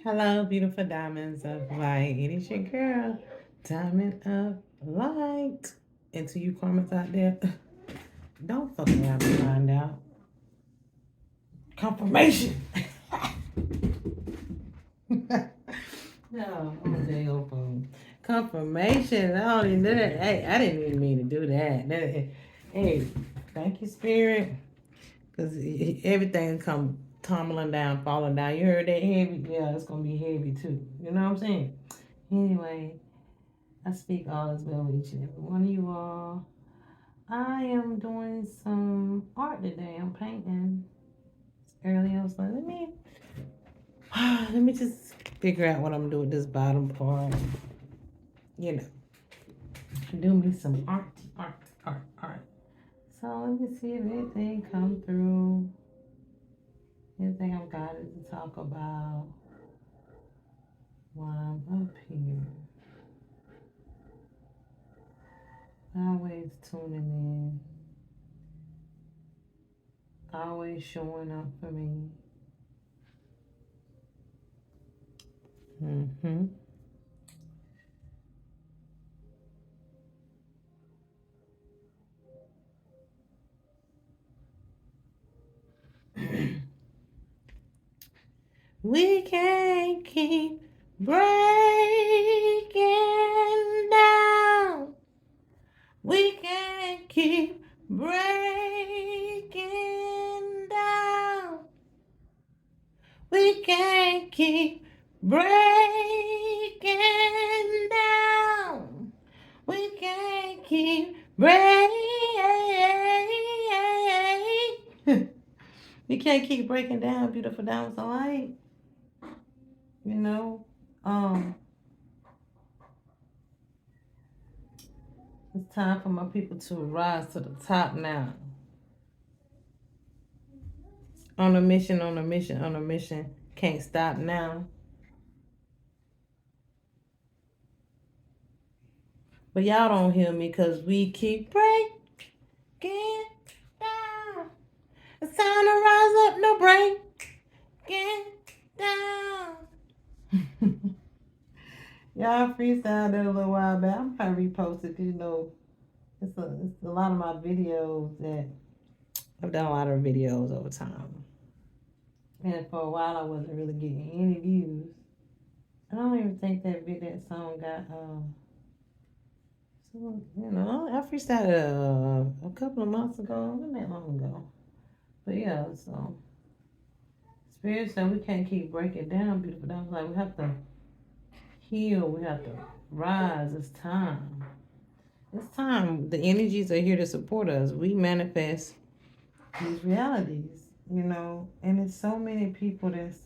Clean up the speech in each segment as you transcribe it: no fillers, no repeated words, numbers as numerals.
Hello, beautiful diamonds of light. It is your girl, Diamond of Light. And to you karmas out there, don't fuck around and find out. Confirmation. No, I'm a day open. Confirmation. I don't even do that. Hey, I didn't even mean to do that. Hey, thank you, Spirit. Because everything come tumbling down, falling down. You heard that heavy? Yeah, it's going to be heavy too. You know what I'm saying? Anyway, I speak all as well with each and every one of you all. I am doing some art today. I'm painting. Early I was like, let me just figure out what I'm doing with this bottom part. You know, do me some art. So let me see if anything come through. Anything I've got to talk about while I'm up here. Always tuning in. Always showing up for me. Mm-hmm. We can't keep breaking down. We can't keep breaking down. We can't keep breaking down. We can't keep breaking. We can't keep breaking down, beautiful diamonds of light. You know, um, it's time for my people to rise to the top now. On a mission, on a mission, on a mission. Can't stop now. But y'all don't hear me because we keep breaking down. It's time to rise up, no breaking down. Y'all freestyled that a little while back. I'm probably repost it because it's a lot of my videos that I've done a lot of videos over time. And for a while I wasn't really getting any views. I don't even think that song got so, I freestyled a couple of months ago, not that long ago. But yeah, so Spirit said we can't keep breaking down, beautiful down. Like we have to heal, we have to rise. It's time. It's time. The energies are here to support us. We manifest these realities, and it's so many people it's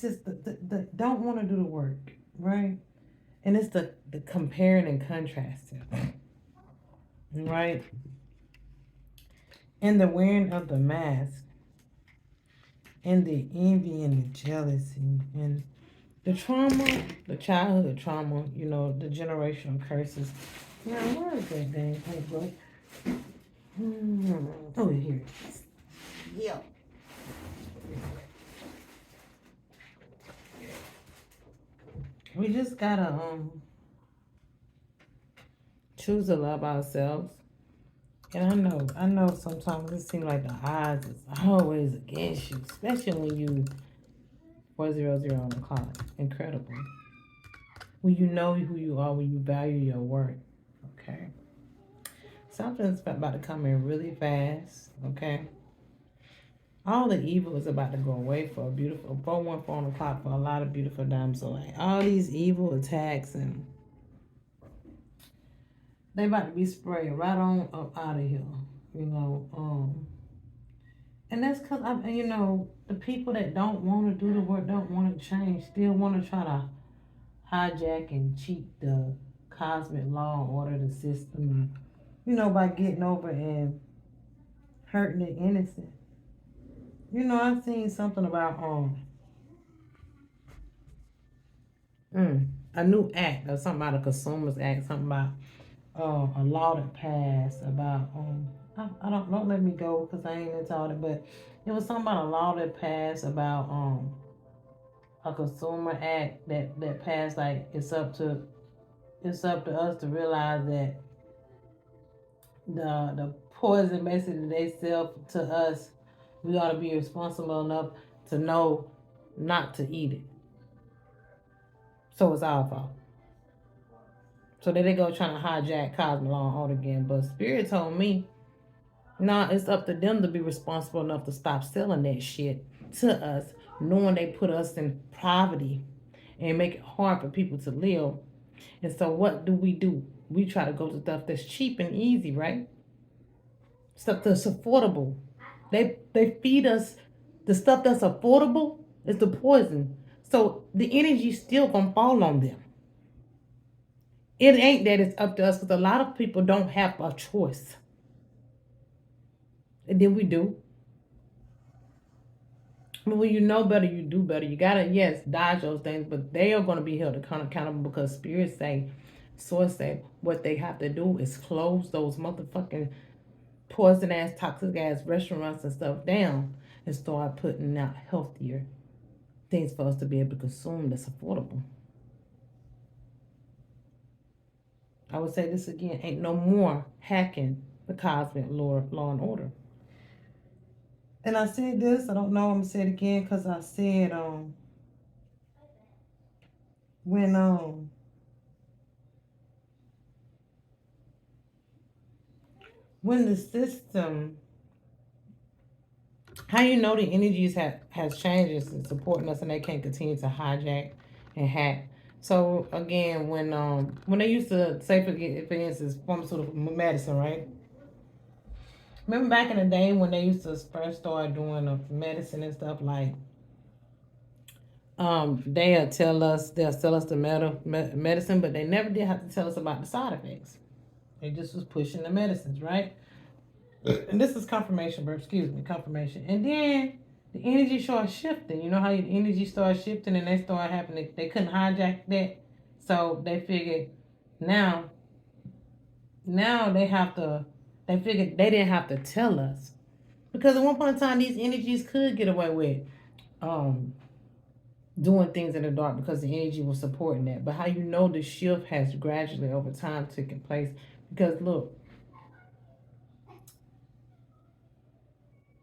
just the don't want to do the work, right? And it's the comparing and contrasting, right? And the wearing of the mask, and the envy and the jealousy, and the trauma, the childhood trauma, the generational curses. Now, where is that dang paper? Oh, here it is. Yeah. We just gotta choose to love ourselves. And I know sometimes it seems like the odds is always against you, especially when you 400 on the clock. Incredible. When you know who you are, when you value your worth. Okay. Something's about to come in really fast. Okay. All the evil is about to go away for a beautiful 414 on the clock for a lot of beautiful dimes. So like all these evil attacks and they about to be sprayed right on up out of here. You know, and that's because the people that don't want to do the work, don't want to change, still want to try to hijack and cheat the cosmic law and order the system, by getting over and hurting the innocent. I've seen something about a new act or something about a consumers act, something about a law that passed about I don't let me go because I ain't into all that, but it was something about a law that passed about a consumer act that passed. Like it's up to us to realize that the poison basically they sell to us, we ought to be responsible enough to know not to eat it. So it's our fault. So there they go trying to hijack Cosmo Law and Order again. But Spirit told me, nah, it's up to them to be responsible enough to stop selling that shit to us, knowing they put us in poverty and make it hard for people to live. And so what do? We try to go to stuff that's cheap and easy, right? Stuff that's affordable. They feed us the stuff that's affordable is the poison. So the energy still gonna fall on them. It ain't that it's up to us because a lot of people don't have a choice. And then we do. I mean, when you know better, you do better. You gotta, yes, dodge those things, but they are gonna be held accountable because spirits say, source say, what they have to do is close those motherfucking poison ass, toxic ass restaurants and stuff down and start putting out healthier things for us to be able to consume that's affordable. I would say this again, ain't no more hacking the cosmic law and order. And I said this, I don't know, I'm gonna say it again because I said when when the system, how you know the energies has changed is supporting us and they can't continue to hijack and hack. So again, when they used to say for instance pharmaceutical medicine, right? Remember back in the day when they used to first start doing medicine and stuff like they'll tell us the medicine, but they never did have to tell us about the side effects. They just was pushing the medicines, right? And this is confirmation, bro. Excuse me, confirmation. And then the energy started shifting. You know how the energy started shifting and they started happening. They couldn't hijack that, so they figured now, now they have to. They figured they didn't have to tell us because at one point in time these energies could get away with um doing things in the dark because the energy was supporting that. But how you know the shift has gradually over time taken place? Because look,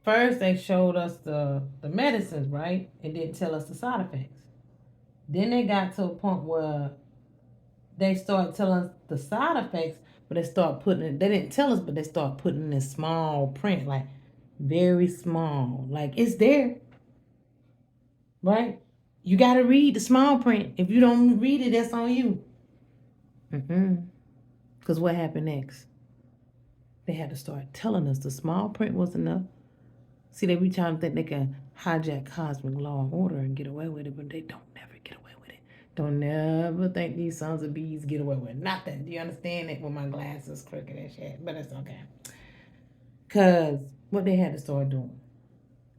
first they showed us the medicines, right? And didn't tell us the side effects. Then they got to a point where they started telling us the side effects, but they start putting it. They didn't tell us, but they start putting it in small print, like very small, like it's there, right? You got to read the small print. If you don't read it, that's on you. Because what happened next? They had to start telling us the small print was enough. See, they be trying to think they can hijack cosmic law and order and get away with it, but they don't never get away with it. Don't never think these sons of bees get away with nothing. Do you understand that? With my glasses crooked and shit, but it's okay. Cause what they had to start doing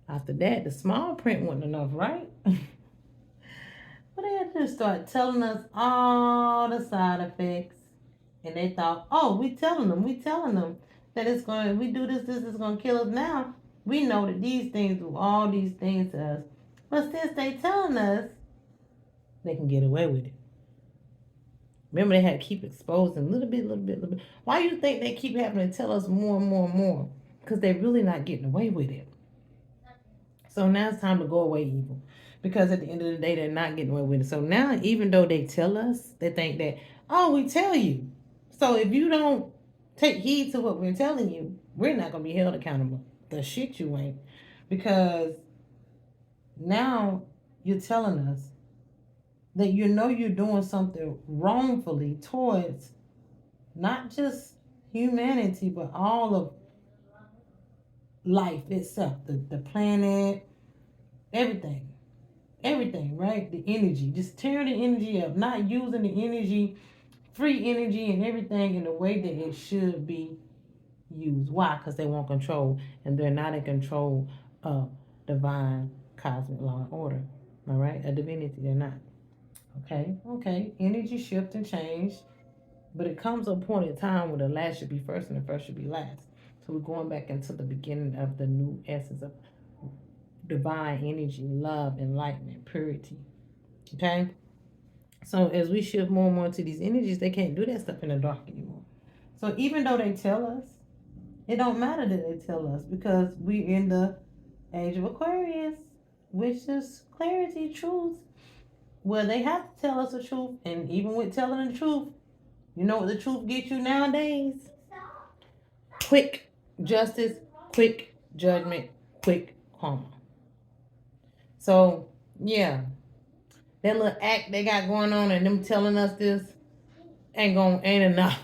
after that, the small print wasn't enough, right? But they had to start telling us all the side effects, and they thought, oh, we telling them that it's going. We do this is going to kill us. Now we know that these things do all these things to us, but since they telling us, they can get away with it. Remember, they had to keep exposing a little bit, little bit, little bit. Why do you think they keep having to tell us more and more and more? Because they're really not getting away with it. So now it's time to go away evil. Because at the end of the day, they're not getting away with it. So now, even though they tell us, they think that, oh, we tell you. So if you don't take heed to what we're telling you, we're not going to be held accountable. The shit you ain't. Because now you're telling us that you know you're doing something wrongfully towards not just humanity, but all of life itself, the planet, everything. Everything, right? The energy. Just tear the energy up, not using the energy, free energy and everything in the way that it should be used. Why? Because they want control and they're not in control of divine cosmic law and order. All right? A divinity, they're not. Okay. Energy shift and change. But it comes to a point in time where the last should be first and the first should be last. So we're going back into the beginning of the new essence of divine energy, love, enlightenment, purity. Okay? So as we shift more and more to these energies, they can't do that stuff in the dark anymore. So even though they tell us, it don't matter that they tell us because we in the age of Aquarius, which is clarity, truth. Well, they have to tell us the truth, and even with telling the truth, you know what the truth gets you nowadays? Quick justice, quick judgment, quick karma. So yeah, that little act they got going on and them telling us this ain't enough.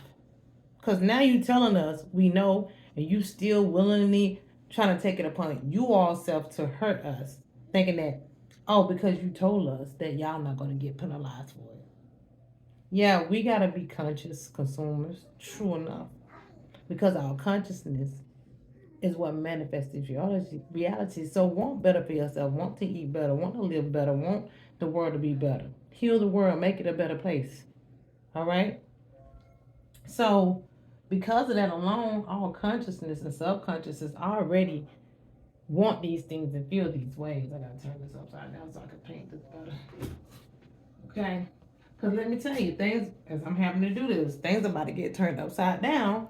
Cause now you telling us we know, and you still willingly trying to take it upon you all self to hurt us, thinking that because you told us that y'all not gonna get penalized for it. Yeah, we gotta be conscious consumers. True enough, because our consciousness is what manifests this reality. So want better for yourself, want to eat better, want to live better, want the world to be better. Heal the world, make it a better place. All right? So because of that alone, our consciousness and subconsciousness already want these things and feel these ways. I gotta turn this upside down so I can paint this better. Okay? Because let me tell you, things, as I'm having to do this, things about to get turned upside down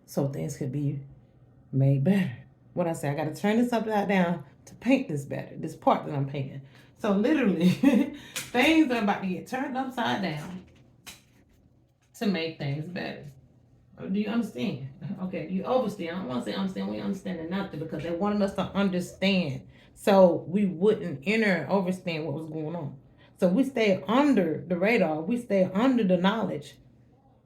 so things could be made better. What I say, I got to turn this upside down to paint this better, this part that I'm painting. So literally, things are about to get turned upside down to make things better. Do you understand? Okay, you overstand. I don't want to say understand. We understand nothing because they wanted us to understand so we wouldn't enter and overstand what was going on. So we stay under the radar. We stay under the knowledge.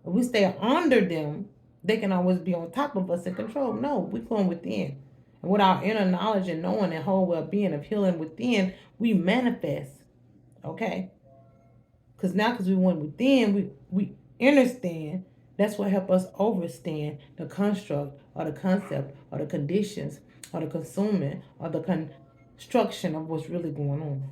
If we stay under them, they can always be on top of us and control. No, we're going within. And with our inner knowledge and knowing and whole well-being of healing within, we manifest. Okay? Because we went within, we understand. That's what help us overstand the construct or the concept or the conditions or the consuming or the construction of what's really going on.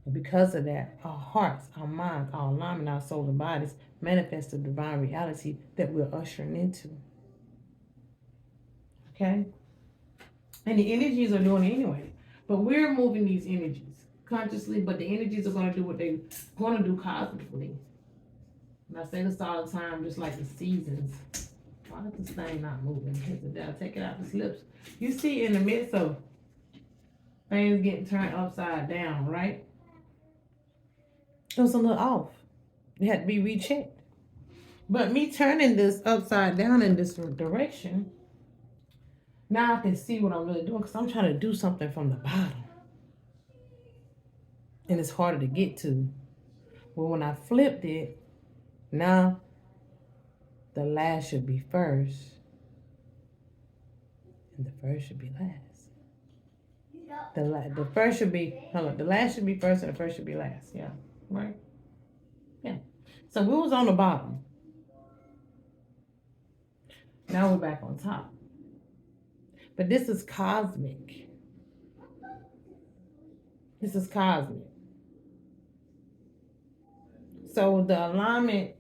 And because of that, our hearts, our minds, our alignment, our souls and bodies manifest the divine reality that we're ushering into. Okay? And the energies are doing it anyway. But we're moving these energies consciously, but the energies are going to do what they're going to do cosmically. And I say this all the time, just like the seasons. Why is this thing not moving? I'll take it out the slips. You see, in the midst of things getting turned upside down, right? It was a little off. It had to be rechecked. But me turning this upside down in this direction, now I can see what I'm really doing because I'm trying to do something from the bottom. And it's harder to get to. But when I flipped it, now the last should be first. And the first should be last. The first should be, the last should be first and the first should be last. Yeah. Right? Yeah. So we was on the bottom. Now we're back on top. But this is cosmic. This is cosmic. So the alignment,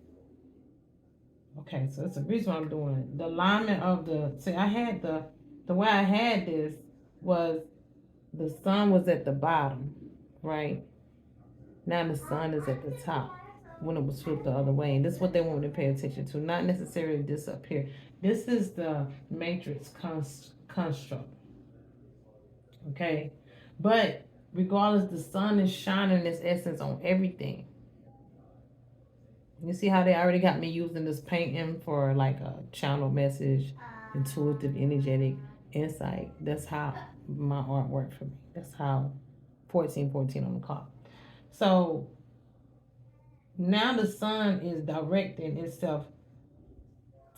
okay, so that's the reason why I'm doing it. The alignment of I had the way I had this was the sun was at the bottom, right? Now the sun is at the top when it was flipped the other way. And this is what they want me to pay attention to, not necessarily this up here. This is the matrix construct, okay? But regardless, the sun is shining its essence on everything. You see how they already got me using this painting for like a channel message, intuitive, energetic insight. That's how my art worked for me. That's how 1414 on the clock. So now the sun is directing itself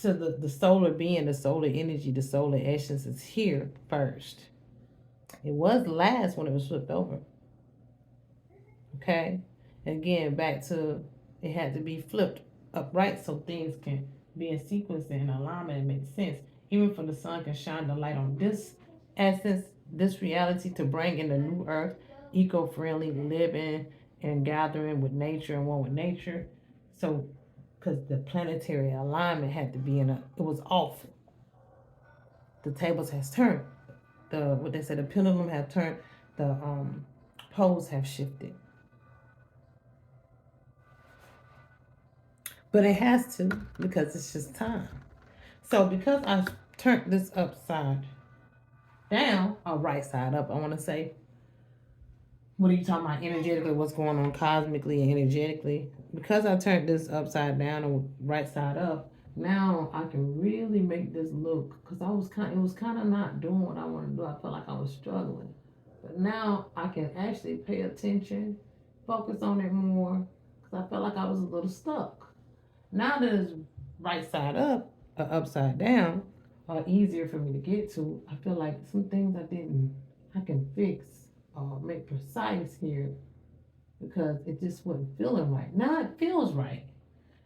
to the solar being, the solar energy, the solar essence is here first. It was last when it was flipped over. Okay? Again, back to it had to be flipped upright so things can be in sequence and alignment and make sense. Even for the sun can shine the light on this essence, this reality to bring in the new earth, eco-friendly living and gathering with nature and one with nature. So, because the planetary alignment had to be it was off. The tables has turned. What they said, the pendulum have turned. The poles have shifted. But it has to, because it's just time. So because I turned this upside down, or right side up, I want to say, what are you talking about energetically? What's going on cosmically and energetically? Because I turned this upside down and right side up, now I can really make this look. Because it was kind of not doing what I want to do. I felt like I was struggling, but now I can actually pay attention, focus on it more. Because I felt like I was a little stuck. Now that it's right side up or upside down, are easier for me to get to. I feel like some things I can fix or make precise here because it just wasn't feeling right. Now it feels right.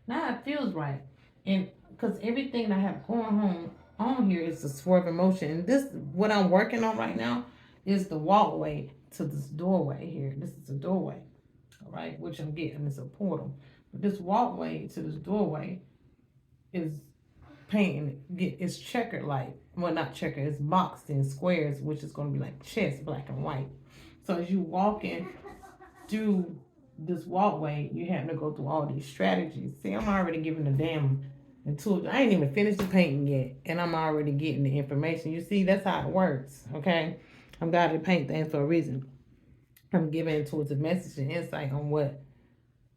Now it feels right. And because everything I have going on here is a swerve emotion. And this, what I'm working on right now, is the walkway to this doorway here. This is a doorway, all right, which I'm getting. It's a portal. But this walkway to this doorway is painting, it's checkered, like, well, not checkered, it's boxed in squares, which is going to be like chess, black and white. So as you walk in through this walkway, you have to go through all these strategies. See, I'm already giving the damn until I ain't even finished the painting yet, and I'm already getting the information. You see, that's how it works. Okay, I'm got to paint things for a reason. I'm giving intuitive message and insight on what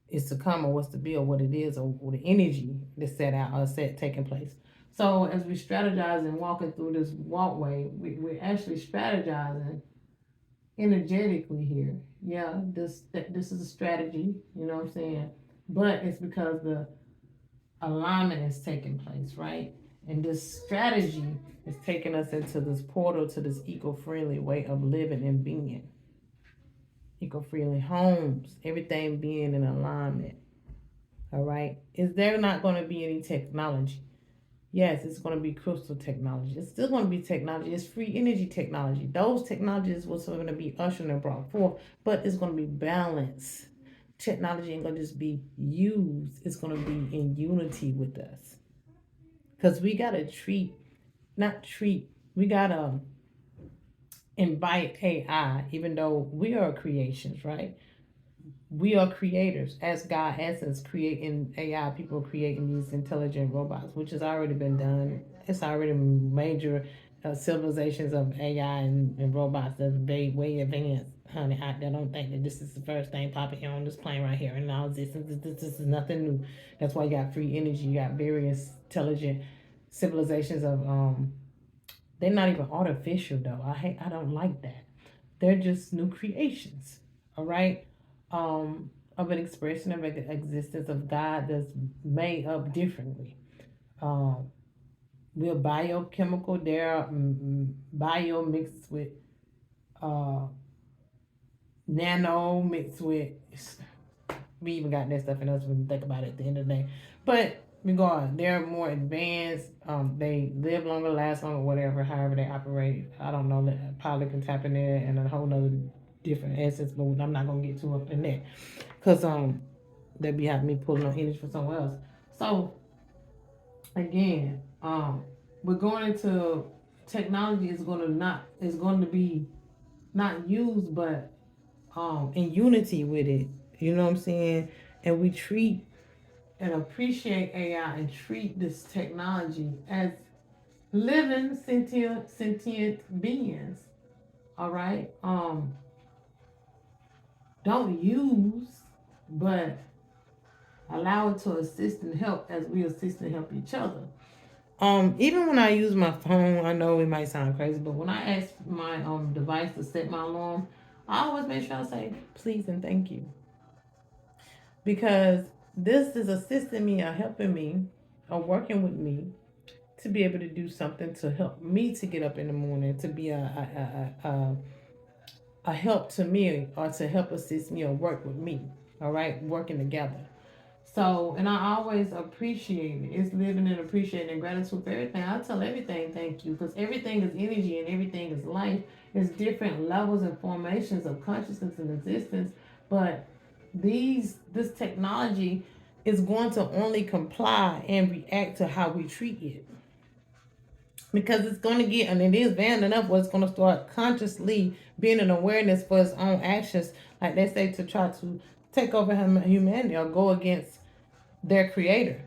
is to come, or what's to be, or what it is, or the energy that's set out or set taking place. So as we strategize and walking through this walkway, we're actually strategizing energetically here. Yeah, this is a strategy, you know what I'm saying? But it's because the alignment is taking place, right? And this strategy is taking us into this portal to this eco-friendly way of living and being. Eco-friendly homes, everything being in alignment. All right. Is there not going to be any technology? Yes, it's going to be crystal technology. It's still going to be technology. It's free energy technology. Those technologies was going to be ushered and brought forth, but it's going to be balanced. Technology ain't going to just be used. It's going to be in unity with us. Because we got to we got to invite AI, even though we are creations, right? We are creators as God essence, creating AI, people creating these intelligent robots, which has already been done. It's already major civilizations of AI and robots that's way advanced. Honey, I don't think that this is the first thing popping here on this plane right here. And now this is nothing new. That's why you got free energy. You got various intelligent civilizations of they're not even artificial though. I don't like that. They're just new creations. All right. Of an expression of an existence of God that's made up differently. Um, we're biochemical. They're bio mixed with uh, nano mixed with. We even got that stuff in us when you think about it at the end of the day. But regardless, they're more advanced. They live longer, last longer, whatever, however they operate. I don't know. Probably can tap in there and a whole nother different essence, but I'm not gonna get too up in there because they be having me pulling on energy for somewhere else. So again, we're going into technology is going to be not used, but in unity with it. You know what I'm saying? And we treat and appreciate AI and treat this technology as living sentient beings. All right. Don't use, but allow it to assist and help as we assist and help each other. Even when I use my phone, I know it might sound crazy, but when I ask my device to set my alarm, I always make sure I say please and thank you, because this is assisting me or helping me or working with me to be able to do something to help me to get up in the morning, to be a help to me or to help assist me or work with me. All right, working together. So, and I always appreciate it. It's living and appreciating and gratitude for everything. I tell everything thank you because everything is energy and everything is life. It's different levels and formations of consciousness and existence. But this technology is going to only comply and react to how we treat it. Because it's going to get, and it is bad enough where it's going to start consciously being an awareness for its own actions, like they say, to try to take over humanity or go against their creator.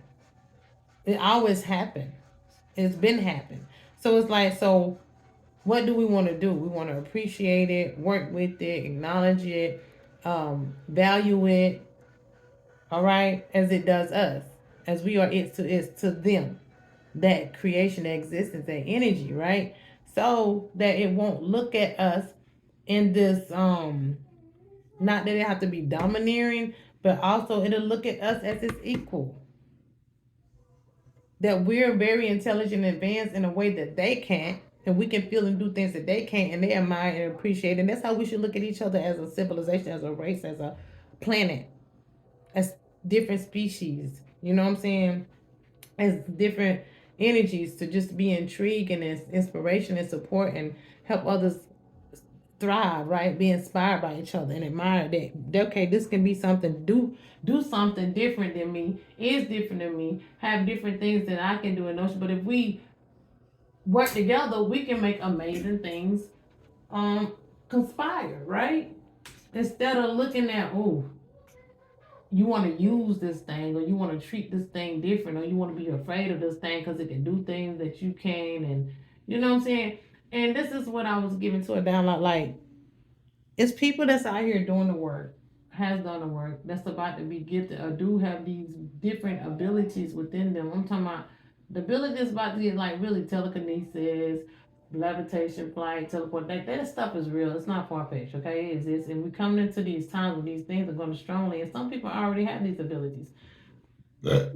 It always happened. It's been happening. So it's like, so what do we want to do? We want to appreciate it, work with it, acknowledge it, value it, all right, as it does us, as we are it's to them, that creation, that existence, that energy, right? So that it won't look at us in this not that it have to be domineering, but also it'll look at us as its equal. That we're very intelligent and advanced in a way that they can't, and we can feel and do things that they can't, and they admire and appreciate. And that's how we should look at each other, as a civilization, as a race, as a planet, as different species. You know what I'm saying? As different energies, to just be intrigued and as inspiration and support and help others thrive, right? Be inspired by each other and admire that okay, this can be something, do something different than me, is different than me, have different things that I can do in ocean. But if we work together, we can make amazing things um conspire, right? Instead of looking at, oh, you want to use this thing, or you want to treat this thing different, or you want to be afraid of this thing because it can do things that you can, and you know what I'm saying? And this is what I was giving to a download, like, it's people that's out here doing the work, has done the work, that's about to be gifted, or do have these different abilities within them. I'm talking about the ability that's about to get, like, really telekinesis, levitation, flight, teleport. That stuff is real. It's not far fetched, okay? It exists. And we're coming into these times when these things are going to strongly, and some people already have these abilities.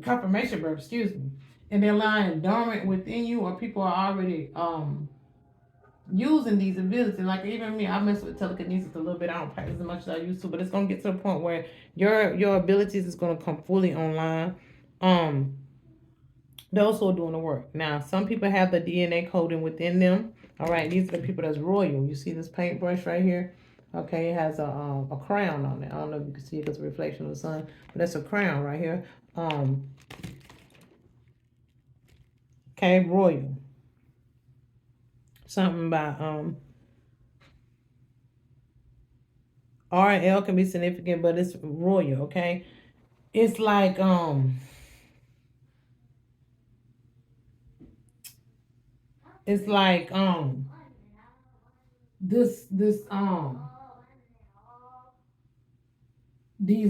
Confirmation verb, excuse me. And they're lying dormant within you, or people are already using these abilities. Like even me, I mess with telekinesis a little bit. I don't practice as much as I used to, but it's gonna get to the point where your abilities is gonna come fully online. Um, those who are doing the work. Now, some people have the DNA coding within them. All right, these are the people that's royal. You see this paintbrush right here? Okay, it has a crown on it. I don't know if you can see it because of the reflection of the sun, but that's a crown right here. Um, okay, royal. Something about R and L can be significant, but it's royal. Okay, it's like it's like this these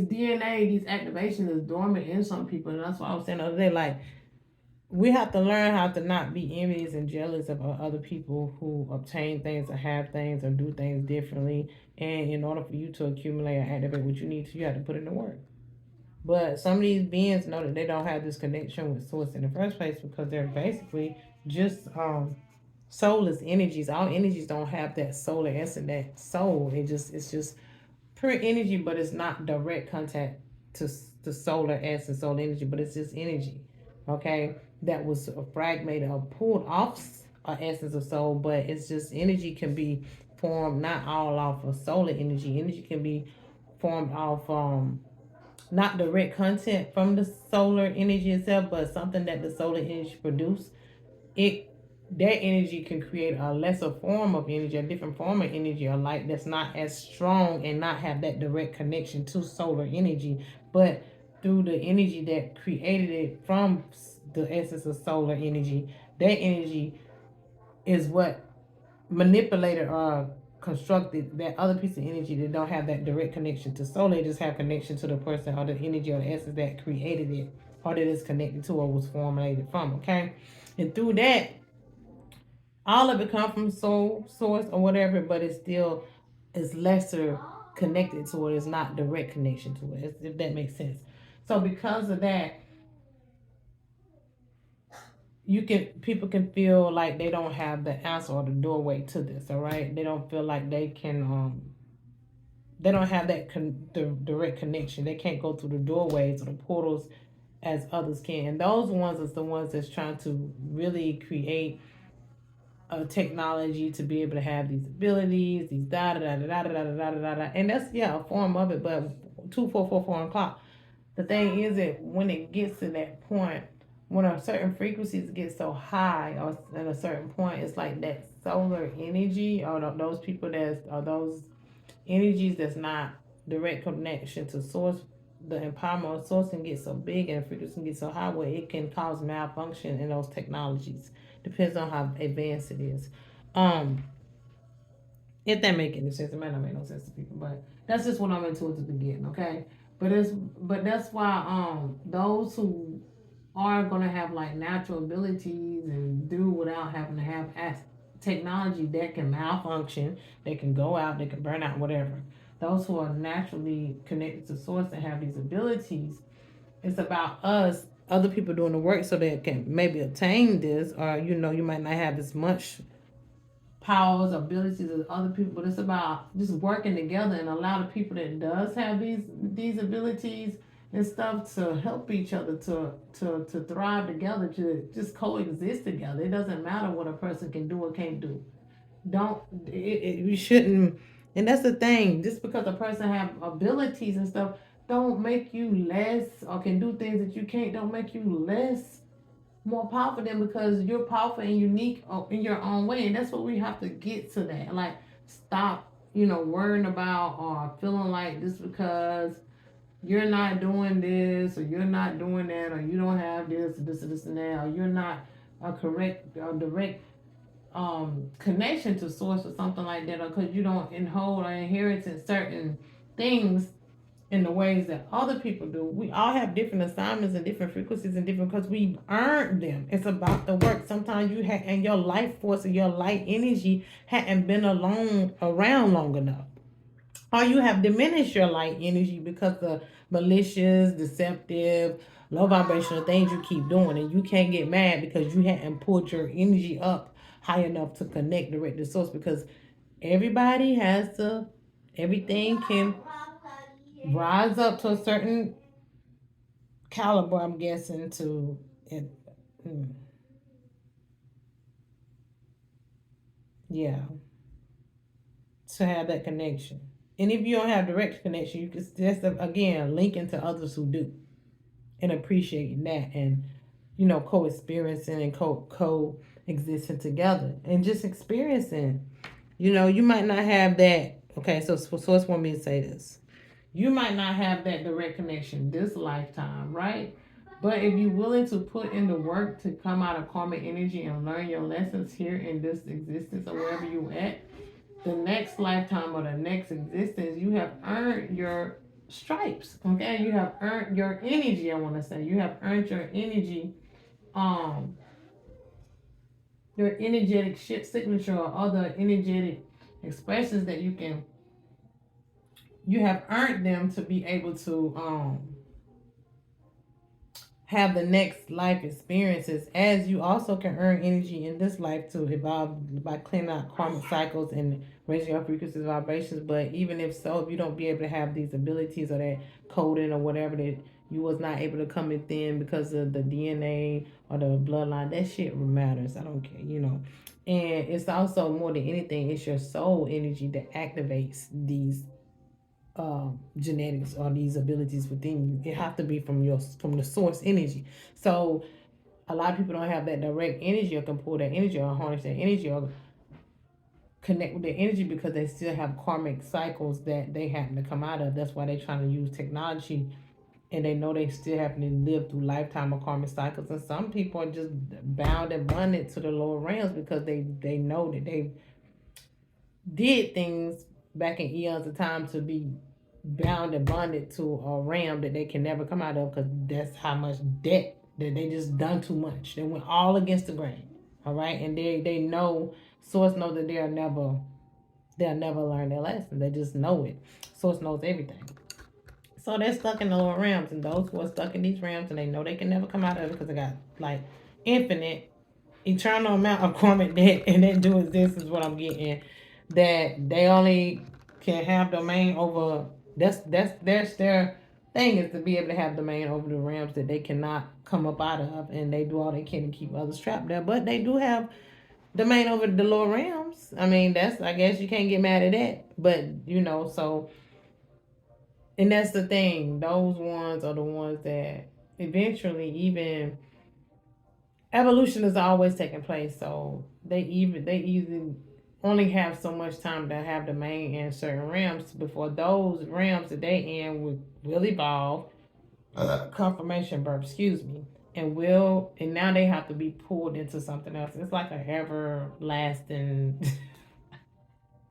DNA, these activations is dormant in some people, and that's why I was saying the other day, like, we have to learn how to not be envious and jealous of other people who obtain things or have things or do things differently. And in order for you to accumulate or activate what you need to, you have to put in the work. But some of these beings know that they don't have this connection with source in the first place, because they're basically just soulless energies. All energies don't have that solar essence, that soul. It's just pure energy, but it's not direct contact to the solar essence, solar energy, but it's just energy. Okay, that was fragmented or pulled off a essence of soul, but it's just energy can be formed not all off of solar energy. Energy can be formed off not direct content from the solar energy itself, but something that the solar energy produce. It that energy can create a lesser form of energy, a different form of energy or light that's not as strong and not have that direct connection to solar energy, but through the energy that created it from the essence of solar energy, that energy is what manipulated or constructed that other piece of energy that don't have that direct connection to solar. They just have connection to the person or the energy or the essence that created it, or that is connected to or was formulated from. Okay, and through that, all of it come from soul source or whatever, but it still is lesser connected to it. It's not direct connection to it, if that makes sense. So because of that, you can people can feel like they don't have the answer or the doorway to this. All right, they don't feel like they don't have that the direct connection. They can't go through the doorways or the portals as others can. And those ones is the ones that's trying to really create technology to be able to have these abilities, these da da da da da da da da da da, and that's yeah a form of it. But 2444 o'clock. The thing is that when it gets to that point, when a certain frequencies get so high, or at a certain point, it's like that solar energy, or those people that's or those energies that's not direct connection to source, the empowerment source can get so big and the frequency can get so high where it can cause malfunction in those technologies. Depends on how advanced it is. Um, if that make any sense, it might not make no sense to people, but that's just what I'm into at the beginning, okay? But that's why those who are gonna have like natural abilities and do without having to have technology that can malfunction, they can go out, they can burn out, whatever. Those who are naturally connected to source and have these abilities, it's about us, other people doing the work so they can maybe attain this, or you might not have as much powers, abilities as other people, but it's about just working together and allow the people that does have these abilities and stuff to help each other to thrive together, to just coexist together. It doesn't matter what a person can do or can't do. Don't we shouldn't, and that's the thing. Just because a person have abilities and stuff, don't make you less, or can do things that you can't. Don't make you less more powerful than, because you're powerful and unique in your own way, and that's what we have to get to that. Like, stop, worrying about or feeling like this because you're not doing this or you're not doing that or you don't have this or this or this and that, or you're not a correct or direct connection to source or something like that, or because you don't hold or inherit certain things in the ways that other people do. We all have different assignments and different frequencies and different, because we earned them. It's about the work. Sometimes you have, and your life force and your light energy hadn't been alone around long enough, or you have diminished your light energy because the malicious, deceptive, low vibrational things you keep doing, and you can't get mad because you hadn't pulled your energy up high enough to connect direct to source, because everybody has to, everything can rise up to a certain caliber, I'm guessing, to it. mm, yeah, to have that connection. And if you don't have direct connection, you can just again link into others who do, and appreciating that, and co-experiencing and co-existing together and just experiencing. You might not have that. Okay, so it's want me to say this. You might not have that direct connection this lifetime, right? But if you're willing to put in the work to come out of karmic energy and learn your lessons here in this existence or wherever you at, the next lifetime or the next existence, you have earned your stripes. Okay, you have earned your energy. I want to say you have earned your energy, um, your energetic ship signature or other energetic expressions that you have earned them to be able to have the next life experiences, as you also can earn energy in this life to evolve by cleaning out karmic cycles and raising your frequencies vibrations. But even if so, if you don't be able to have these abilities or that coding or whatever that you was not able to come within because of the DNA or the bloodline, that shit matters. I don't care. And it's also more than anything, it's your soul energy that activates these genetics or these abilities within you. It have to be from the source energy. So a lot of people don't have that direct energy or can pull that energy or harness that energy or connect with the energy because they still have karmic cycles that they happen to come out of. That's why they're trying to use technology, and they know they still have to live through lifetime of karmic cycles. And some people are just bound and bonded to the lower realms because they know that they did things back in eons of time to be bound and bonded to a realm that they can never come out of, because that's how much debt that they just done too much. They went all against the grain. All right, and they know, source knows that they'll never learn their lesson. They just know it. Source knows everything. So they're stuck in the lower realms, and those who are stuck in these realms and they know they can never come out of it because they got like infinite eternal amount of karmic debt, and they do exist is what I'm getting. That they only can have domain over. That's their thing, is to be able to have domain over the realms that they cannot come up out of, and they do all they can to keep others trapped there. But they do have domain over the lower realms. I mean, that's, I guess you can't get mad at that. But so, and that's the thing. Those ones are the ones that eventually, even evolution is always taking place. So they even only have so much time to have the main in certain realms before those realms that they in will evolve. Confirmation burp, excuse me, and now they have to be pulled into something else. It's like a everlasting.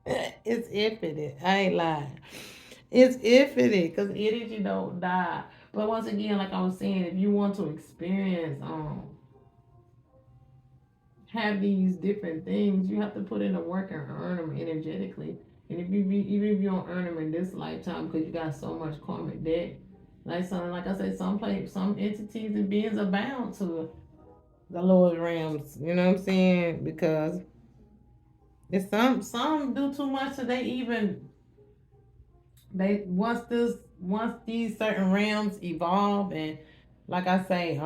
It's infinite. I ain't lying. It's infinite because energy don't die. But once again, like I was saying, if you want to experience have these different things, you have to put in the work and earn them energetically. And even if you don't earn them in this lifetime because you got so much karmic debt, like I said, some entities and beings are bound to the lower realms. You know what I'm saying? Because it's some do too much so they once these certain realms evolve and like I say,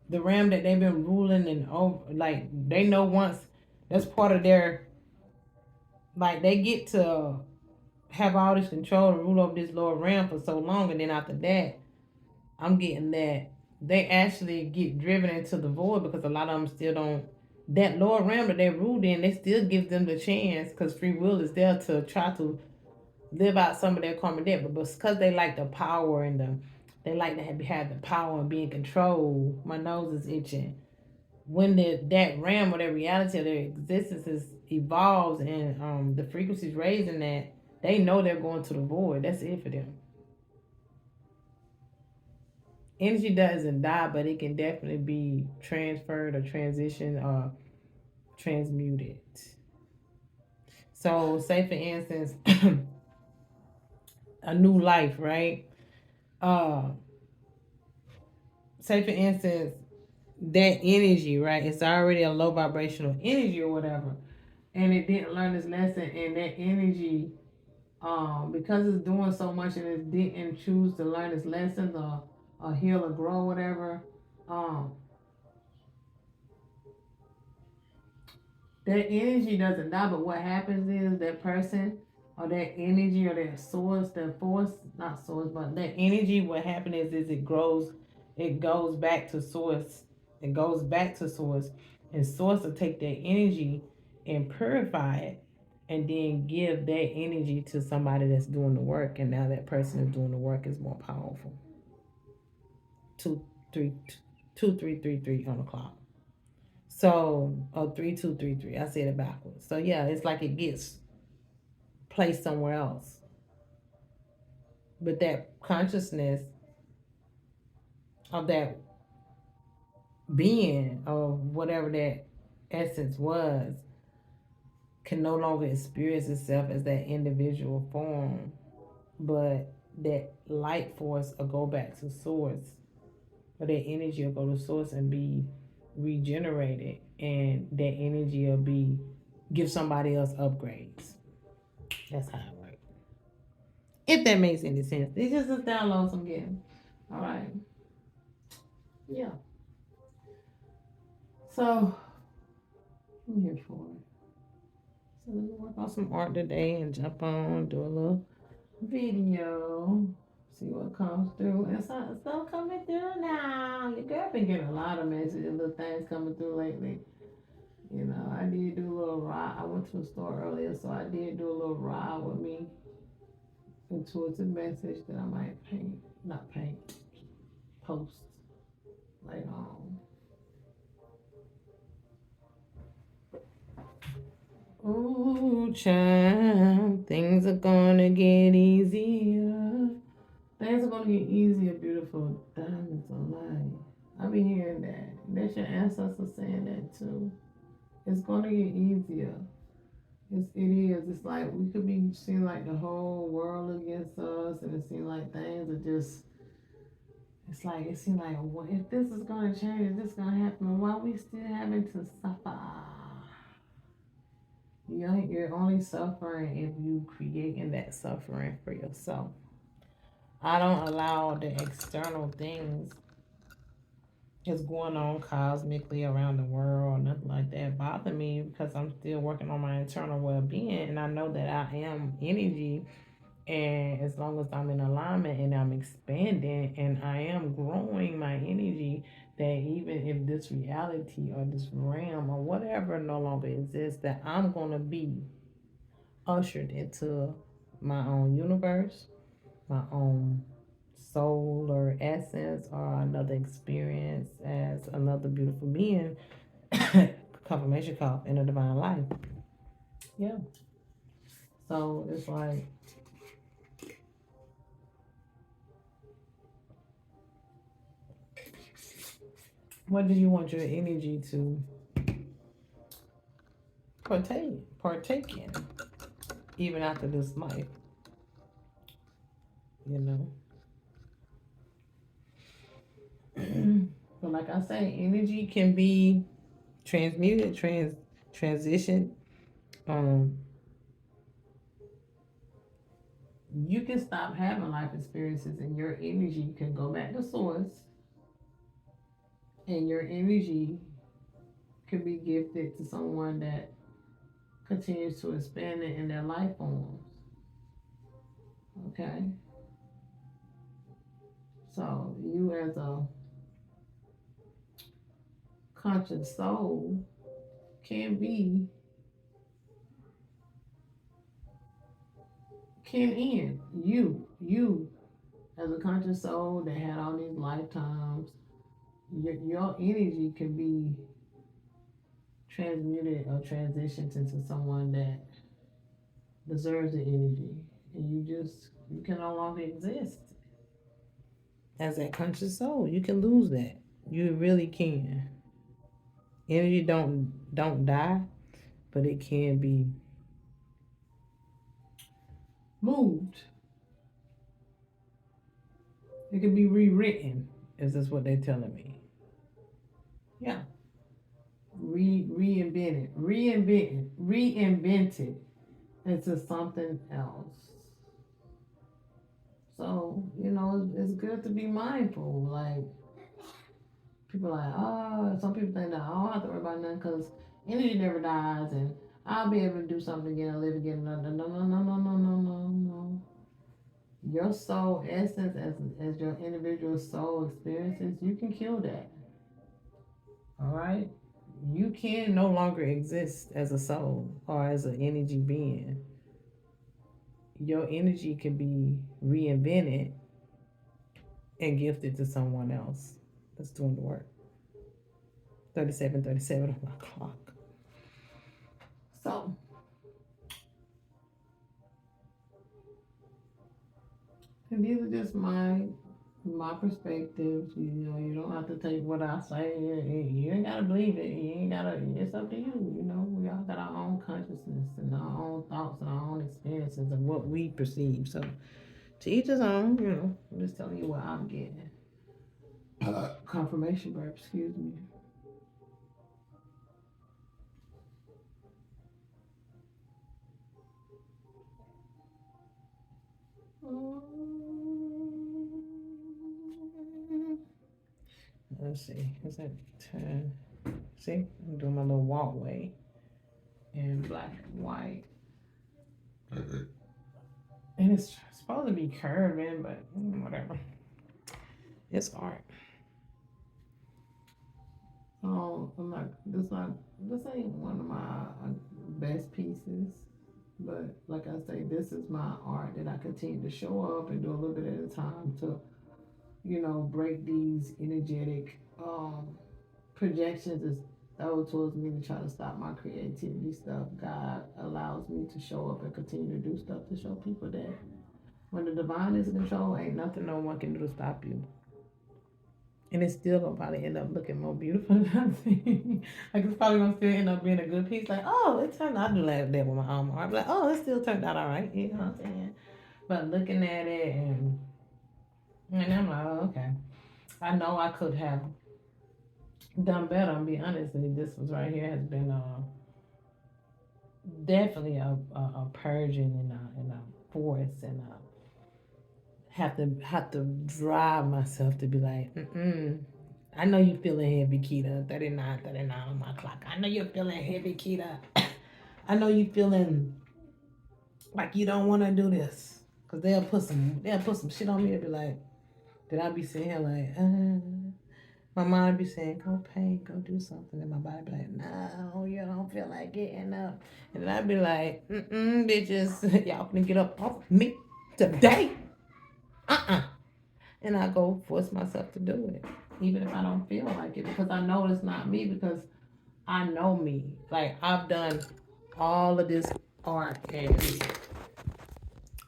the realm that they've been ruling and over, like they know once that's part of their, like they get to have all this control and rule over this lower realm for so long, and then after that, I'm getting that they actually get driven into the void because a lot of them still don't. That lower realm that they ruled in, they still give them the chance because free will is there to try to live out some of their karma debt, but because they like the power and they like to have the power and be in control. My nose is itching. When that realm or that reality of their existence evolves and the frequencies raising that, they know they're going to the void. That's it for them. Energy doesn't die, but it can definitely be transferred or transitioned or transmuted. So, say for instance, a new life, right? Uh, say for instance, that energy, right? It's already a low vibrational energy or whatever, and it didn't learn its lesson, and that energy, because it's doing so much and it didn't choose to learn its lessons or heal or grow, whatever, um, that energy doesn't die, but what happens is that person or that energy or that source, that force, not source, but that energy, what happens is it grows, it goes back to source. It goes back to source. And source will take that energy and purify it and then give that energy to somebody that's doing the work. And now that person is doing the work is more powerful. Two, three, 2333 on the clock. So, 3233. I said it backwards. So yeah, it's like it gets placed somewhere else. But that consciousness of that being of whatever that essence was can no longer experience itself as that individual form, but that light force will go back to source, or that energy will go to source and be regenerated, and that energy will be give somebody else upgrades. That's how it works. If that makes any sense. It's just a download I'm getting. All right. Yeah. So I'm here for it. So let me work on some art today and jump on, do a little video, see what comes through. And some coming through now. Your girl been getting a lot of messages, little things coming through lately. You know, I did do a little ride. I went to a store earlier, so I did do a little ride with me towards a message that I might paint, not paint, post later on. Ooh, child, things are gonna get easier. Things are gonna get easier, beautiful diamonds of light. I be hearing that. That's your ancestors saying that too. It's gonna get easier. It is. It's like we could be seeing like the whole world against us, and it seems like things are just. It's like it seems like what if this is gonna change? Is this gonna happen? Why are we still having to suffer? You're only suffering if you creating that suffering for yourself. I don't allow the external things that's going on cosmically around the world, nothing like that bother me because I'm still working on my internal well being, and I know that I am energy And as long as I'm in alignment and I'm expanding and I am growing my energy, that even if this reality or this realm or whatever no longer exists, that I'm going to be ushered into my own universe, my own solar essence, or another experience as another beautiful being. Confirmation call in a divine life. Yeah. So it's like, what do you want your energy to partake in, even after this life? You know. But like I say, energy can be transmuted, transition. Um, you can stop having life experiences, and your energy can go back to source, and your energy could be gifted to someone that continues to expand it in their life forms. Okay, so you as a conscious soul can be can end you as a conscious soul that had all these lifetimes. Your energy can be transmuted or transitioned into someone that deserves the energy, and you can no longer exist as that conscious soul. You can lose that. You really can. Energy don't die, but it can be moved. It can be rewritten. Is this what they're telling me? Yeah. Reinvented into something else. So, it's good to be mindful. Like, people are like, oh, some people think that, oh, I don't have to worry about nothing because energy never dies and I'll be able to do something again and live again. No, no, no, no, no, no, no, no, no, no. Your soul essence, as your individual soul experiences, you can kill that. All right? You can no longer exist as a soul or as an energy being. Your energy can be reinvented and gifted to someone else that's doing the work. 37, 37 on my clock. So, and these are just my perspectives. You don't have to take what I say. You ain't gotta believe it. You ain't gotta. It's up to you. We all got our own consciousness and our own thoughts and our own experiences of what we perceive. So, to each his own. I'm just telling you what I'm getting. Confirmation burp. Excuse me. Let's see. Is that 10? See, I'm doing my little walkway in black and white. And it's supposed to be curving, but whatever. It's art. So I'm like, this ain't one of my best pieces, but like I say, this is my art that I continue to show up and do a little bit at a time to, break these energetic projections as though towards me to try to stop my creativity stuff. God allows me to show up and continue to do stuff to show people that when the divine is in control, ain't nothing no one can do to stop you. And it's still gonna probably end up looking more beautiful than I think. Like, it's probably gonna still end up being a good piece. Like, oh, it turned out. I do that with my own art. Like, oh, it still turned out all right. You know what I'm saying? But looking at it and I'm like, oh, okay. I know I could have done better. I'm being honest. And this was right here has been definitely a purging and a force and have to drive myself to be like, I know you feeling heavy, Kita. 39 on my clock. I know you're feeling heavy, Kita. I know you feeling like you don't want to do this. Cause they'll put some shit on me and be like, then I'll be sitting here like, my mind be saying, go paint, go do something. And my body be like, no, you don't feel like getting up. And then I'd be like, bitches, y'all can get up off me today. And I go force myself to do it. Even if I don't feel like it. Because I know it's not me. Because I know me. Like, I've done all of this art and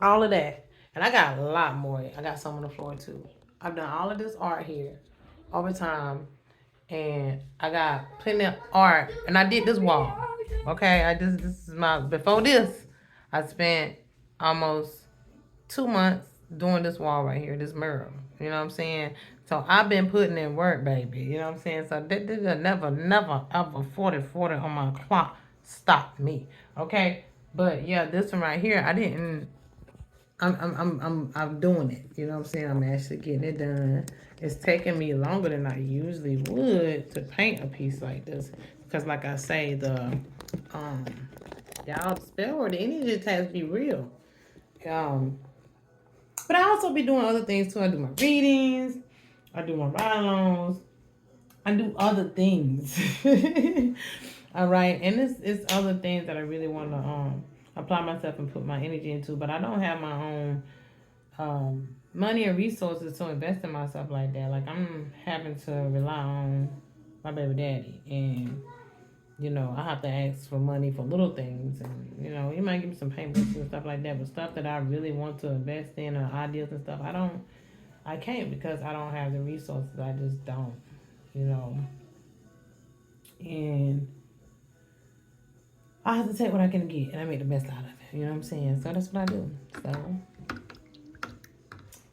all of that. And I got a lot more. I got some on the floor too. I've done all of this art here over time. And I got plenty of art. And I did this wall. Okay. This is my before this. I spent almost 2 months doing this wall right here, this mural. You know what I'm saying? So I've been putting in work, baby. You know what I'm saying? So this never, ever 40 on my clock stopped me. Okay? But yeah, this one right here, I didn't. I'm doing it. You know what I'm saying? I'm actually getting it done. It's taking me longer than I usually would to paint a piece like this because, like I say, um y'all the spell or the energy just has to be real. Um, but I also be doing other things too. I do my readings, I do my ride-alongs, I do other things. All right, and it's other things that I really want to apply myself and put my energy into. But I don't have my own money and resources to invest in myself like that. Like I'm having to rely on my baby daddy, and I have to ask for money for little things, and he might give me some payments and stuff like that. But stuff that I really want to invest in or ideas and stuff, I can't because I don't have the resources. I just don't, you know. And I have to take what I can get, and I make the best out of it. You know what I'm saying? So that's what I do. So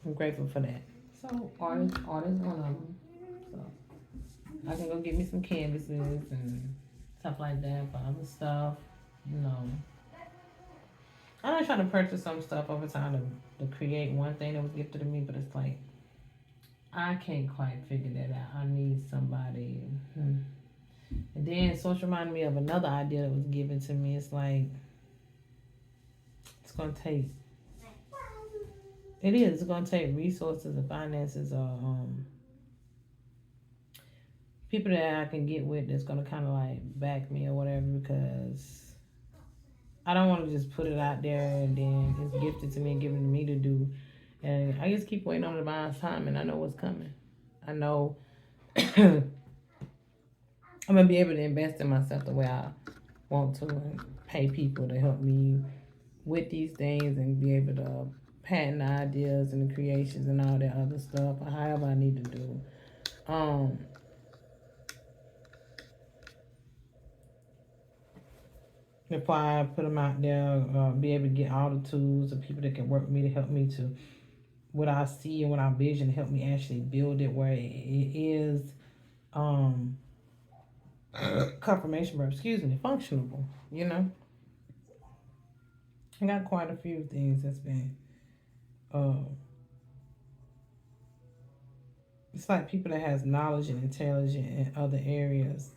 I'm grateful for that. So art is one of them. So I can go get me some canvases and stuff like that for other stuff. You know, I'm not trying to purchase some stuff over time to create one thing that was gifted to me, but it's like I can't quite figure that out. I need somebody. And then social reminded me of another idea that was given to me. It's like it's gonna take. It is. It's gonna take resources and finances or people that I can get with that's gonna kind of like back me or whatever because I don't want to just put it out there and then it's gifted to me and given to me to do, and I just keep waiting on the divine time and I know what's coming. I know I'm gonna be able to invest in myself the way I want to and pay people to help me with these things and be able to patent the ideas and the creations and all that other stuff or however I need to do. Um, Before I put them out there, be able to get all the tools of people that can work with me to help me to what I see and what I vision, help me actually build it where it is um, confirmation, but excuse me, functionable. I got quite a few things that's been. Uh, it's like people that has knowledge and intelligence in other areas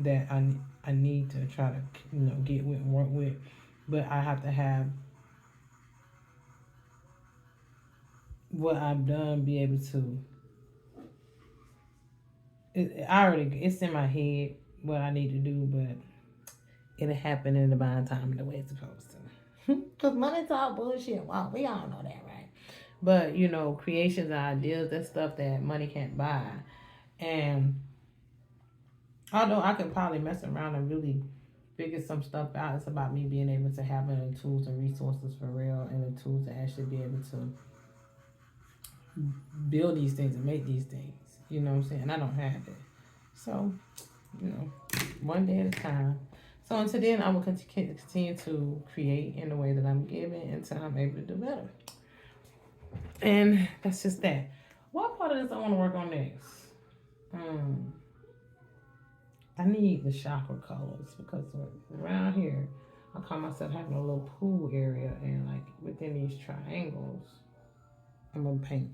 that I need to try to get with and work with, but I have to have what I've done be able to. It's in my head what I need to do, but it'll happen in the divine time the way it's supposed to. Cause money talk bullshit. Wow, we all know that, right? But creations and ideas, that's stuff that money can't buy. And although I can probably mess around and really figure some stuff out, it's about me being able to have the tools and resources for real and the tools to actually be able to build these things and make these things. You know what I'm saying? And I don't have it. So, one day at a time. So until then, I will continue to create in the way that I'm given until I'm able to do better. And that's just that. What part of this I want to work on next? I need the chakra colors because around here, I call myself having a little pool area, and like within these triangles, I'm gonna paint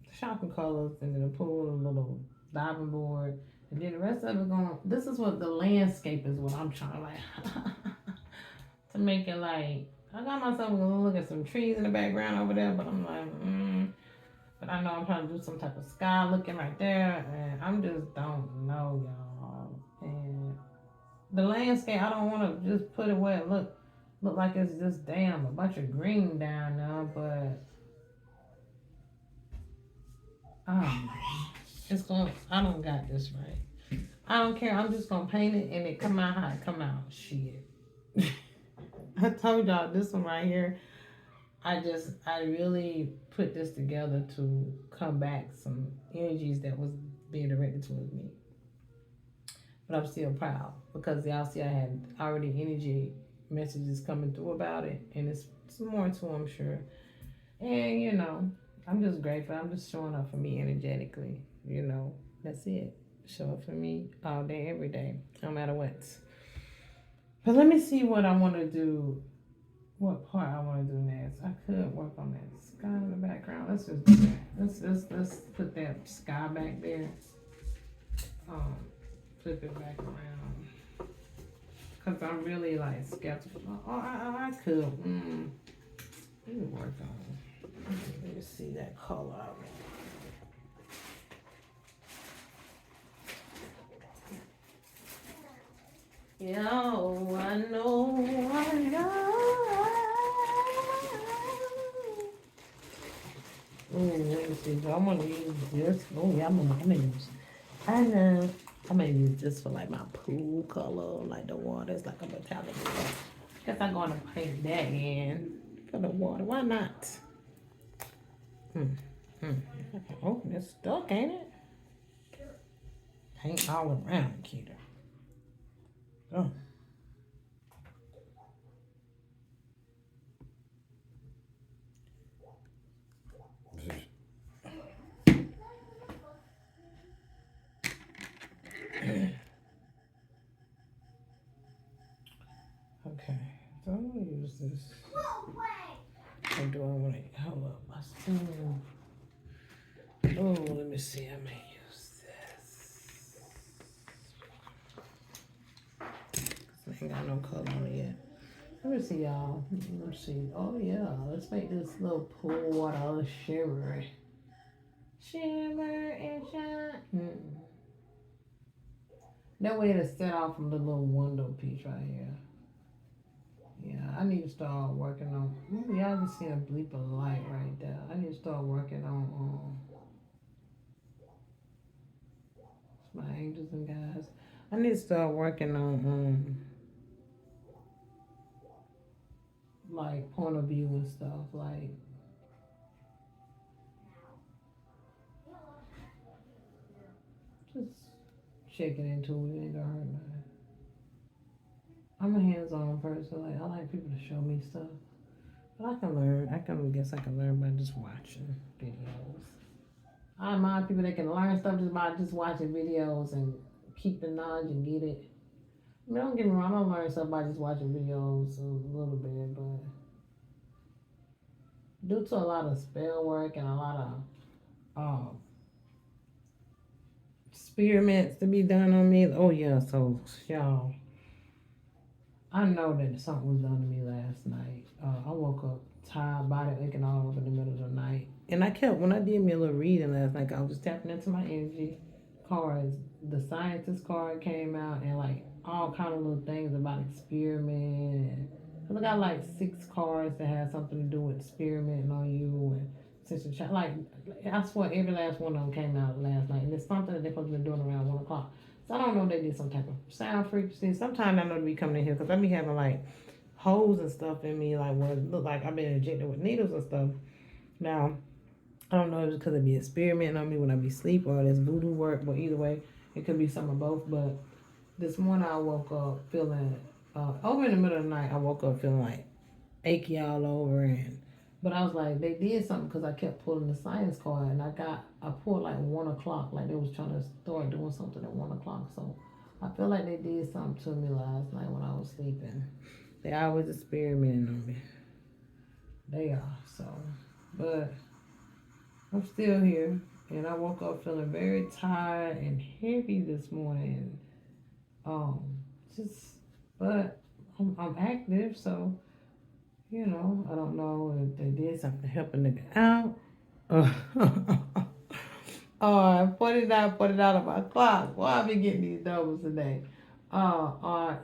the chakra colors, and then the pool, a little diving board, and then the rest of it going. This is what the landscape is. What I'm trying to like to make it like I got myself gonna look at some trees in the background over there, but I'm like, But I know I'm trying to do some type of sky looking right there, and I'm just don't know, y'all. And the landscape, I don't want to just put it where it look like it's just damn a bunch of green down there, but um, it's going. I don't got this right. I don't care. I'm just gonna paint it and it come out how it come out. Shit. I told y'all this one right here. I really put this together to come back some energies that was being directed towards me. But I'm still proud because y'all see I had already energy messages coming through about it, and it's more to I'm sure. And I'm just grateful. I'm just showing up for me energetically. That's it. Show up for me all day, every day, no matter what. But let me see what I want to do. What part I want to do next? I could work on that sky in the background. Let's just do that. Let's put that sky back there. Um, Flip it back around. Cause I'm really like skeptical. I could. Let me work on. Let me see that color. Yo, I know, I know. Let me see. I'm gonna use this. Oh yeah, I'm gonna use. I know. I'm gonna use this for like my pool color, like the water. It's like a metallic color. Guess I'm gonna paint that in for the water. Why not? Oh, it's stuck, ain't it? Paint all around, Keita. Oh. Okay, so I'm gonna use this. Or do I want to hold up? I still. Oh, let me see. I may use this. Cause I ain't got no color on it yet. Let me see, y'all. Let's see. Oh yeah, let's make this little pool water shimmer, shimmer and shine. That way it'll set off from the little window piece right here. Yeah, I need to start working on. Y'all can see a bleep of light right there. I need to start working on my angels and guys. I need to start working on like point of view and stuff. Like just checking into it ain't gonna hurt nothing. I'm a hands-on person. Like I like people to show me stuff, but I can learn. I can learn by just watching videos. I admire people that can learn stuff just by just watching videos and keep the knowledge and get it. I mean, don't get me wrong, I don't learn stuff by just watching videos a little bit, but due to a lot of spell work and a lot of experiments to be done on me. Oh yeah, so y'all, I know that something was done to me last night. I woke up tired, body aching all over in the middle of the night. And when I did me a little reading last night, I was just tapping into my energy cards. The scientist card came out and like all kind of little things about experiment. Cause I got like 6 cards that have something to do with experimenting on you and since a child, like I swear every last one of them came out last night, and it's something that they're supposed to be doing around 1 o'clock. So I don't know if they did some type of sound frequency. Sometimes I know to be coming in here because I be having like holes and stuff in me, like where it look like I've been injected with needles and stuff. Now I don't know if it's because it be experimenting on me when I be asleep or it's voodoo work, but either way, it could be some of both. But this morning I woke up feeling over in the middle of the night. I woke up feeling like achy all over but I was like, they did something because I kept pulling the science card and I pulled like 1 o'clock, like they was trying to start doing something at 1 o'clock. So I feel like they did something to me last night when I was sleeping. They always experimenting on me. They are, so. But I'm still here and I woke up feeling very tired and heavy this morning. Just, but I'm active, so You know, I don't know if they did something helping nigga out. Or or put it out of my clock. Why I be getting these numbers today? Or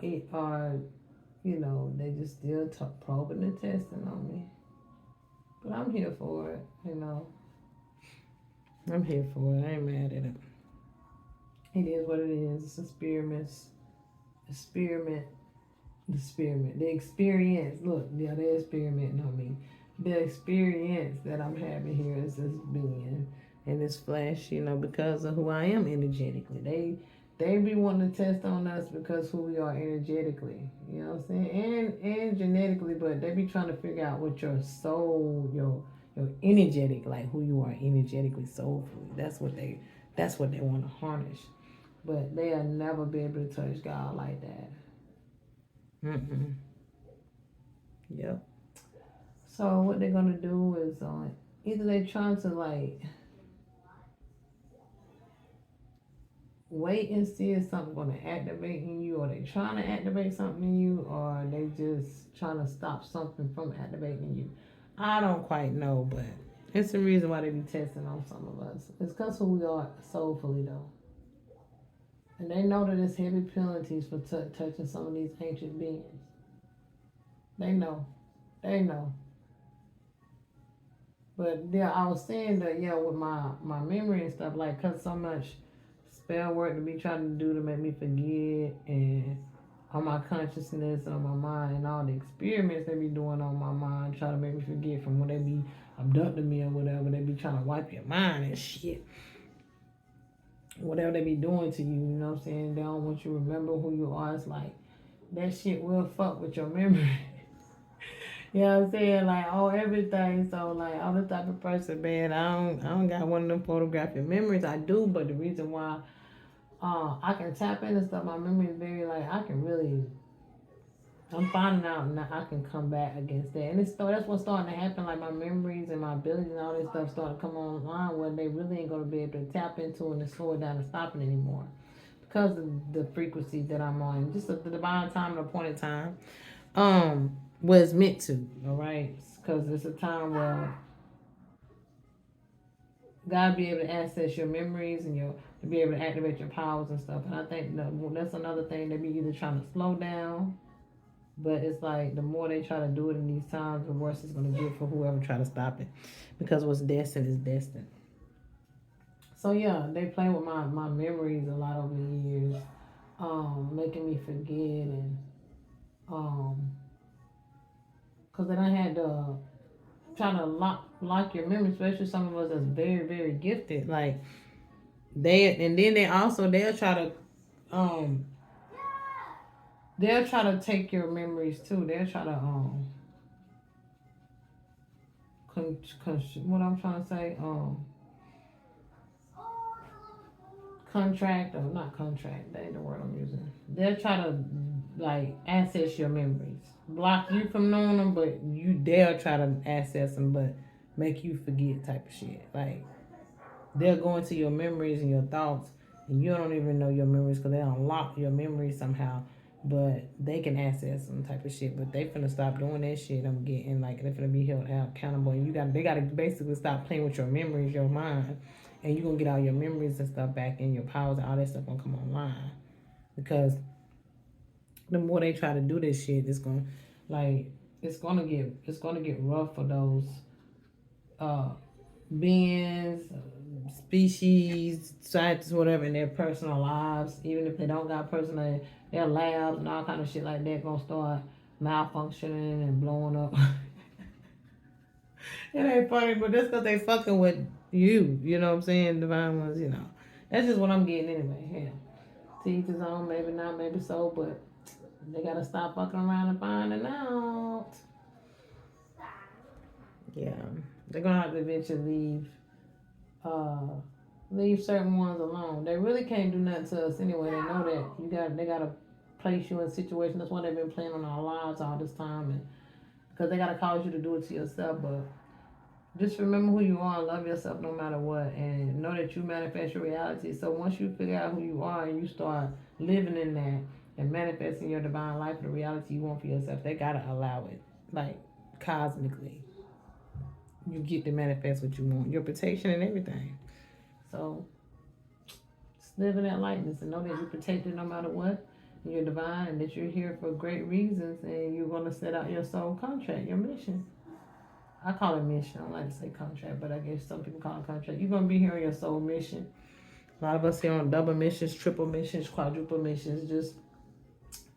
you know, they just still probing and testing on me. But I'm here for it, you know. I'm here for it. I ain't mad at it. It is what it is. It's experiment, the experience. Look, yeah, they're experimenting on me. The experience that I'm having here is this being in this flesh, you know, because of who I am energetically. They be wanting to test on us because who we are energetically. You know what I'm saying? And genetically, but they be trying to figure out what your soul, your energetic, like who you are energetically, soulfully. That's what they want to harness. But they'll never be able to touch God like that. Mm-mm. Yep. So what they're gonna do is either they trying to like wait and see if something gonna activate in you, or they trying to activate something in you, or they just trying to stop something from activating in you. I don't quite know, but it's the reason why they be testing on some of us. It's because who we are soulfully though, and they know that it's heavy penalties for touching some of these ancient beings. They know. They know. But yeah, I was saying that yeah, with my memory and stuff, like, cause so much spell work to be trying to do to make me forget, and on my consciousness and on my mind, and all the experiments they be doing on my mind, trying to make me forget from when they be abducting me or whatever. They be trying to wipe your mind and shit. Whatever they be doing to you, you know what I'm saying? They don't want you to remember who you are. It's like that shit will fuck with your memory. You know what I'm saying? Like, oh, everything. So, like, I'm the type of person, man. I don't got one of them photographic memories. I do, but the reason why I can tap into stuff, my memory is very, like, I can really, I'm finding out now I can come back against that. And that's what's starting to happen. Like, my memories and my abilities and all this stuff starting to come online where they really ain't going to be able to tap into and to slow it down and stop it anymore. Because of the frequency that I'm on. Just at the divine time and appointed time. Was meant to, all right? Because it's a time where God be able to access your memories and your to be able to activate your powers and stuff. And I think that's another thing they be either trying to slow down, but it's like the more they try to do it in these times, the worse it's going to get for whoever try to stop it. Because what's destined is destined. So yeah, they play with my memories a lot over the years, making me forget and because then I had to try to lock your memory, especially some of us that's very very gifted. Like and then um they'll try to take your memories too. They'll try to what I'm trying to say contract or not contract. That ain't the word I'm using. They'll try to like access your memories, block you from knowing them, but they'll try to access them, but make you forget type of shit. Like they'll go into your memories and your thoughts, and you don't even know your memories because they unlock your memories somehow. But they can access some type of shit. But they finna stop doing that shit. I'm getting like they finna be held accountable, and they gotta basically stop playing with your memories, your mind, and you gonna get all your memories and stuff back, and your powers and all that stuff gonna come online. Because the more they try to do this shit, it's gonna get rough for those uh beings, species, scientists, whatever, in their personal lives, even if they don't got personal, their labs and all kind of shit like that gonna start malfunctioning and blowing up. It ain't funny, but that's because they fucking with you. You know what I'm saying? Divine ones, you know. That's just what I'm getting anyway. Yeah. To each his own, maybe not, maybe so, but they gotta stop fucking around and finding out. Yeah. They're gonna have to eventually uh leave certain ones alone. They really can't do nothing to us anyway. They know that they gotta place you in situations. That's why they've been playing on our lives all this time, and because they gotta cause you to do it to yourself. But just remember who you are and love yourself no matter what, and know that you manifest your reality. So once you figure out who you are and you start living in that and manifesting your divine life, the reality you want for yourself, they gotta allow it. Like cosmically. You get to manifest what you want, your protection and everything. So just live in that lightness and know that you're protected no matter what. You're divine and that you're here for great reasons and you're going to set out your soul contract, your mission. I call it mission. I don't like to say contract, but I guess some people call it contract. You're going to be here on your soul mission. A lot of us here on double missions, triple missions, quadruple missions. Just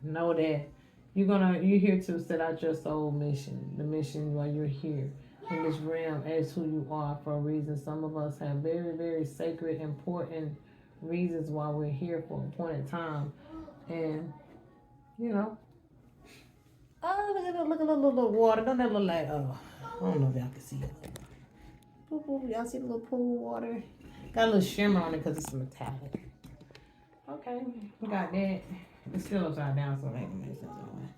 know that you're here to set out your soul mission, the mission while you're here in this realm as who you are for a reason. Some of us have very, very sacred, important reasons why we're here for a point in time. And, you know, oh, look at the little water. Don't that look like, oh, I don't know if y'all can see it. Y'all see the little pool water? Got a little shimmer on it because it's metallic. Okay, we got that. It's still upside down, so that ain't gonna make sense anyway.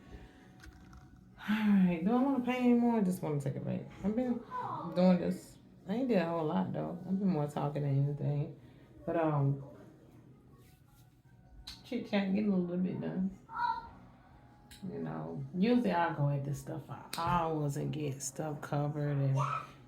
Alright, do I want to paint anymore? I just want to take a break. I've been doing this. I ain't did a whole lot though. I've been more talking than anything. But chit chat, getting a little bit done. You know, usually I go at this stuff for hours and get stuff covered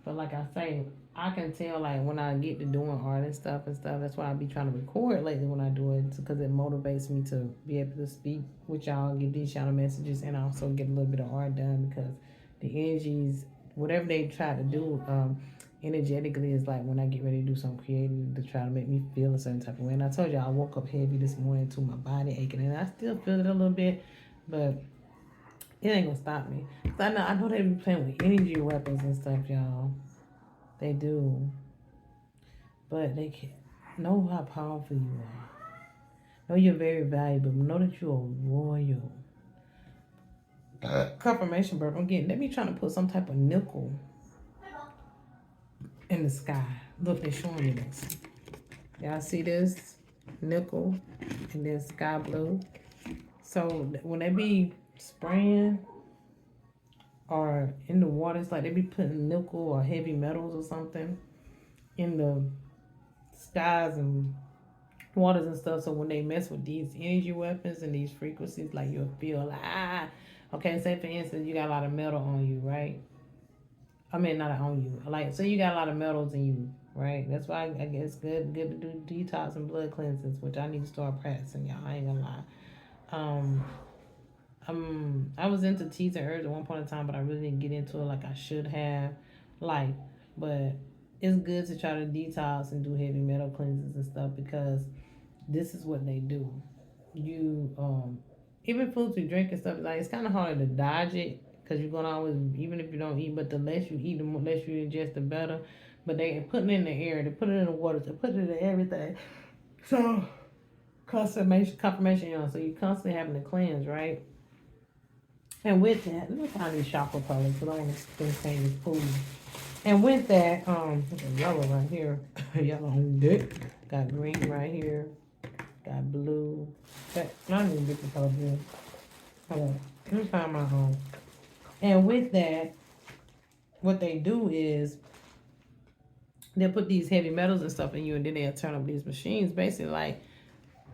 but like I say, I can tell like when I get to doing art and stuff. That's why I be trying to record lately when I do it because it motivates me to be able to speak with y'all, get these shadow messages, and also get a little bit of art done because the energies, whatever they try to do, energetically is like when I get ready to do something creative to try to make me feel a certain type of way. And I told you I woke up heavy this morning to my body aching, and I still feel it a little bit, but it ain't gonna stop me. I know they be playing with energy weapons and stuff, y'all. They do. But they can't know how powerful you are. Know you're very valuable. Know that you're royal. Confirmation burp. They be trying to put some type of nickel in the sky. Look, they're showing me this. Y'all see this? Nickel and then sky blue. So when they be spraying or in the water, it's like they be putting nickel or heavy metals or something in the skies and waters and stuff. So when they mess with these energy weapons and these frequencies, like you'll feel like, okay, say for instance, you got a lot of metal on you, right? I mean, not on you. Like, so you got a lot of metals in you, right? That's why I guess it's good to do detox and blood cleanses, which I need to start practicing, y'all. I ain't gonna lie. I was into teas and herbs at one point in time, but I really didn't get into it like I should have. But it's good to try to detox and do heavy metal cleanses and stuff because this is what they do. You even foods you drink and stuff, like it's kind of hard to dodge it because you're gonna always, even if you don't eat, but the less you eat, the less you ingest, the better. But they put it in the air, they put it in the water, they put it in everything. So confirmation, so you constantly having to cleanse, right? And with that, let me find these chakra colors because I want to paint this pool. And with that, yellow right here, yellow on deck. Got green right here. Got blue. Not even different colors here. Hold on. Let me find my home. And with that, what they do is they'll put these heavy metals and stuff in you, and then they'll turn up these machines, basically like,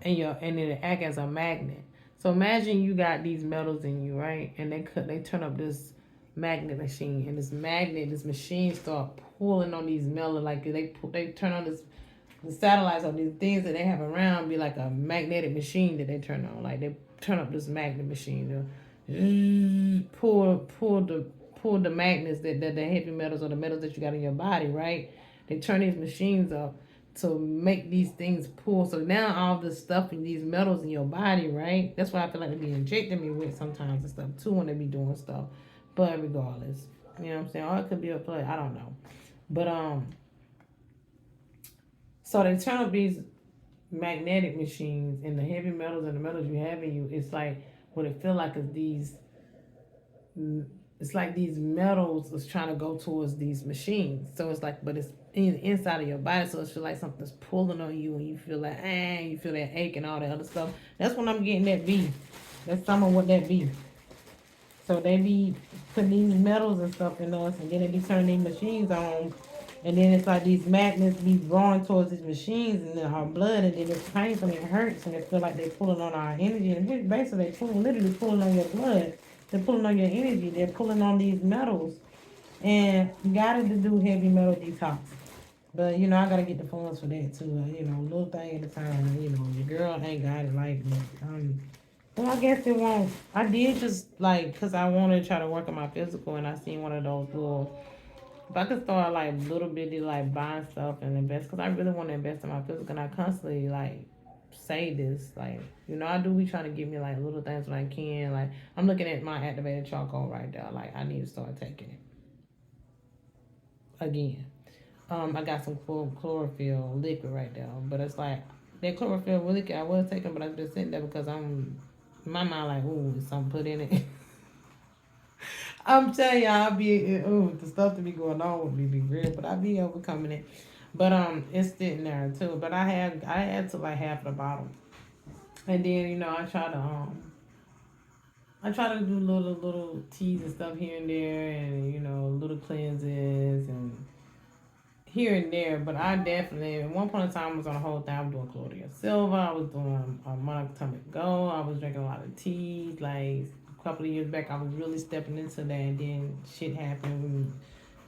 and then it act as a magnet. So imagine you got these metals in you, right? And they turn up this magnet machine, and this machine start pulling on these metals, like they turn on the satellites or these things that they have around be like a magnetic machine that they turn on. Like they turn up this magnet machine to pull the magnets that the heavy metals or the metals that you got in your body, right? They turn these machines up to make these things pull. So now all this stuff in these metals in your body, right? That's why I feel like they be injecting me with sometimes and stuff too when they be doing stuff. But regardless, you know what I'm saying? Or it could be a play. I don't know. But so they turn up these magnetic machines and the heavy metals and the metals you have in you. It's like what it feel like is these. It's like these metals is trying to go towards these machines. So it's like, but it's inside of your body. So it feel like something's pulling on you, and you feel like, you feel that ache and all that other stuff. That's when I'm getting that be. That's some of what that be. So they be putting these metals and stuff in us, and then they be turning these machines on, and then it's like these magnets be drawing towards these machines and then our blood, and then it's painful and it hurts, and it feel like they pulling on our energy, and basically they literally pulling on your blood. They're pulling on your energy. They're pulling on these metals. And you gotta do heavy metal detox. But you know, I gotta get the funds for that too. You know, little thing at a time. You know, your girl ain't got it like me. Well, I guess it won't. I did just like, cause I wanted to try to work on my physical, and I seen one of those little. If I could start like little bitty like buying stuff and invest, cause I really want to invest in my physical, and I constantly like say this, like, you know, I do be trying to give me like little things when I can. Like, I'm looking at my activated charcoal right there. Like, I need to start taking it again. I got some chlorophyll liquid right there, but it's like that chlorophyll liquid I was taking, but I've been sitting there because I'm in my mind like, ooh, is something put in it. I'm telling you, I'll be ooh, the stuff to be going on with me be real, but I be overcoming it. But it's sitting there too. But I had to like half the bottle, and then you know I try to do little teas and stuff here and there, and you know little cleanses and here and there, but I definitely, at one point in time, I was on a whole thing. I was doing Claudia Silva. I was doing Monatomic Go. I was drinking a lot of teas. Like, a couple of years back, I was really stepping into that, and then shit happened.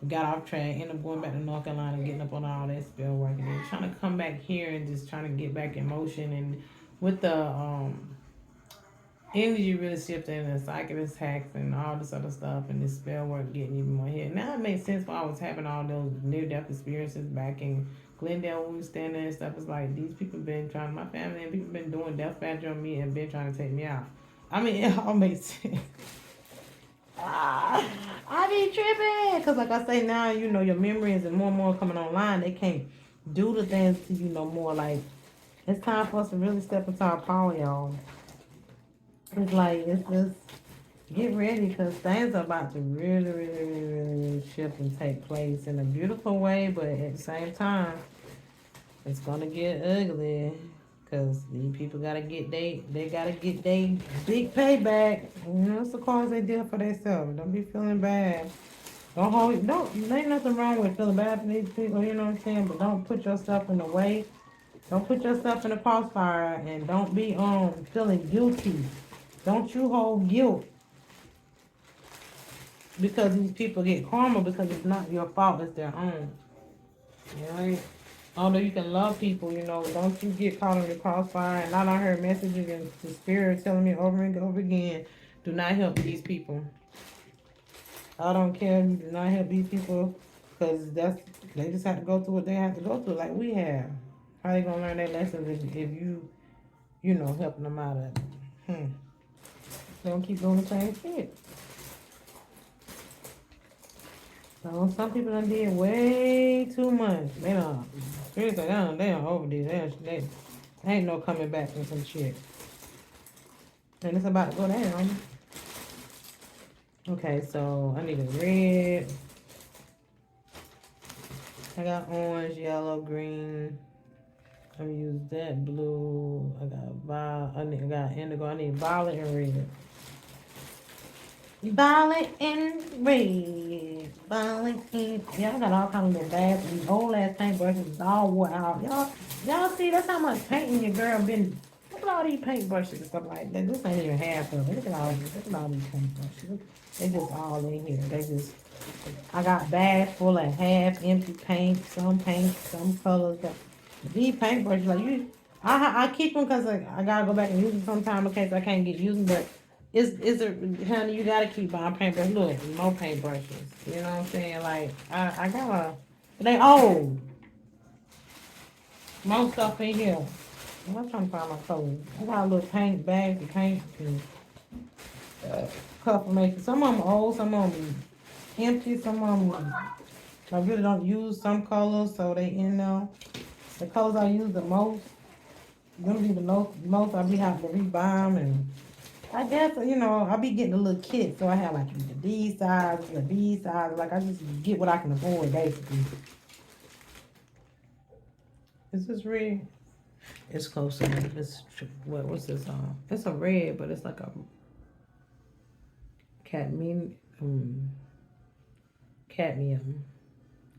We got off track, ended up going back to North Carolina, getting up on all that spell work, and then trying to come back here and just trying to get back in motion. And with the energy really shifting and psychic attacks and all this other stuff and this spell work getting even more hit. Now it makes sense why I was having all those near death experiences back in Glendale when we was standing there and stuff. It's like these people been trying, my family and people been doing death badger on me and been trying to take me out. I mean, it all makes sense. I be tripping because, like I say, now you know your memories and more coming online. They can't do the things to you no more. Like, it's time for us to really step into our power, y'all. It's like, it's just get ready because things are about to really shift and take place in a beautiful way, but at the same time, it's gonna get ugly because these people gotta get they gotta get they big payback. You know, it's the cause they did for themselves. Don't be feeling bad. Don't ain't nothing wrong with feeling bad for these people. You know what I'm saying? But don't put yourself in the way. Don't put yourself in the crossfire, and don't be feeling guilty. Don't you hold guilt because these people get karma because it's not your fault, it's their own. Right? Although you can love people, you know, don't you get caught in the crossfire. And I done heard messages and the spirit telling me over and over again, do not help these people. I don't care if you do not help these people because they just have to go through what they have to go through like we have. How they gonna learn their lessons if you know, helping them out of it? They don't keep doing the same shit. So some people done did way too much. They don't. Seriously, they don't overdue. They ain't no coming back from some shit. And it's about to go down. Okay, so I need a red. I got orange, yellow, green. I'm gonna use that blue. I got indigo. I need violet and red. Violet and red. Violet and yeah, I got all kinds of little bags. These old ass paintbrushes is all wore out. Y'all see that's how much painting your girl been. Look at all these paintbrushes and stuff like that. This ain't even half of it. Look at all these paintbrushes. They just all in here. I got bags full of half empty paint, some colors. These paintbrushes, like I keep them because like, I gotta go back and use them sometime in case I can't get using. But is it, honey? You gotta keep buying paintbrushes. Look, more paintbrushes. You know what I'm saying? Like I gotta. They old. More stuff in here. I'm trying to find my colors. I got a little paint bag to paint and confirmation. Some of them old, some of them empty, some of them I really don't use some colors, so they in there. The colors I use the most, them be the most I be having to rebuy them, and I guess you know I be getting a little kit, so I have like the D size, the B size, like I just get what I can afford basically. Is this red? It's close enough. What's this? It's a red, but it's like a cadmium, cadmium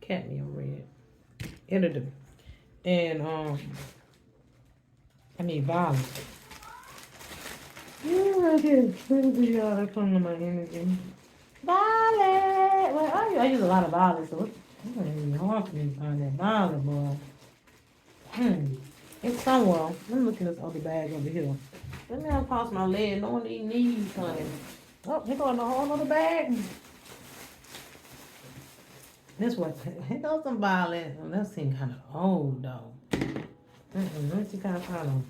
red. It'll do. And I need violet. Yeah, I did. Let y'all that come to my energy. Violet! Well, I use a lot of violet, so it's gonna be hard for me to find that violet, boy. Hmm. It's somewhere. Let me look at this other bag over here. Let me uncross my leg. No one these knees, honey. Oh, here goes a whole other bag. This one. Here goes some violet. Oh, that seems kind of old, though. Let me see kind of find them.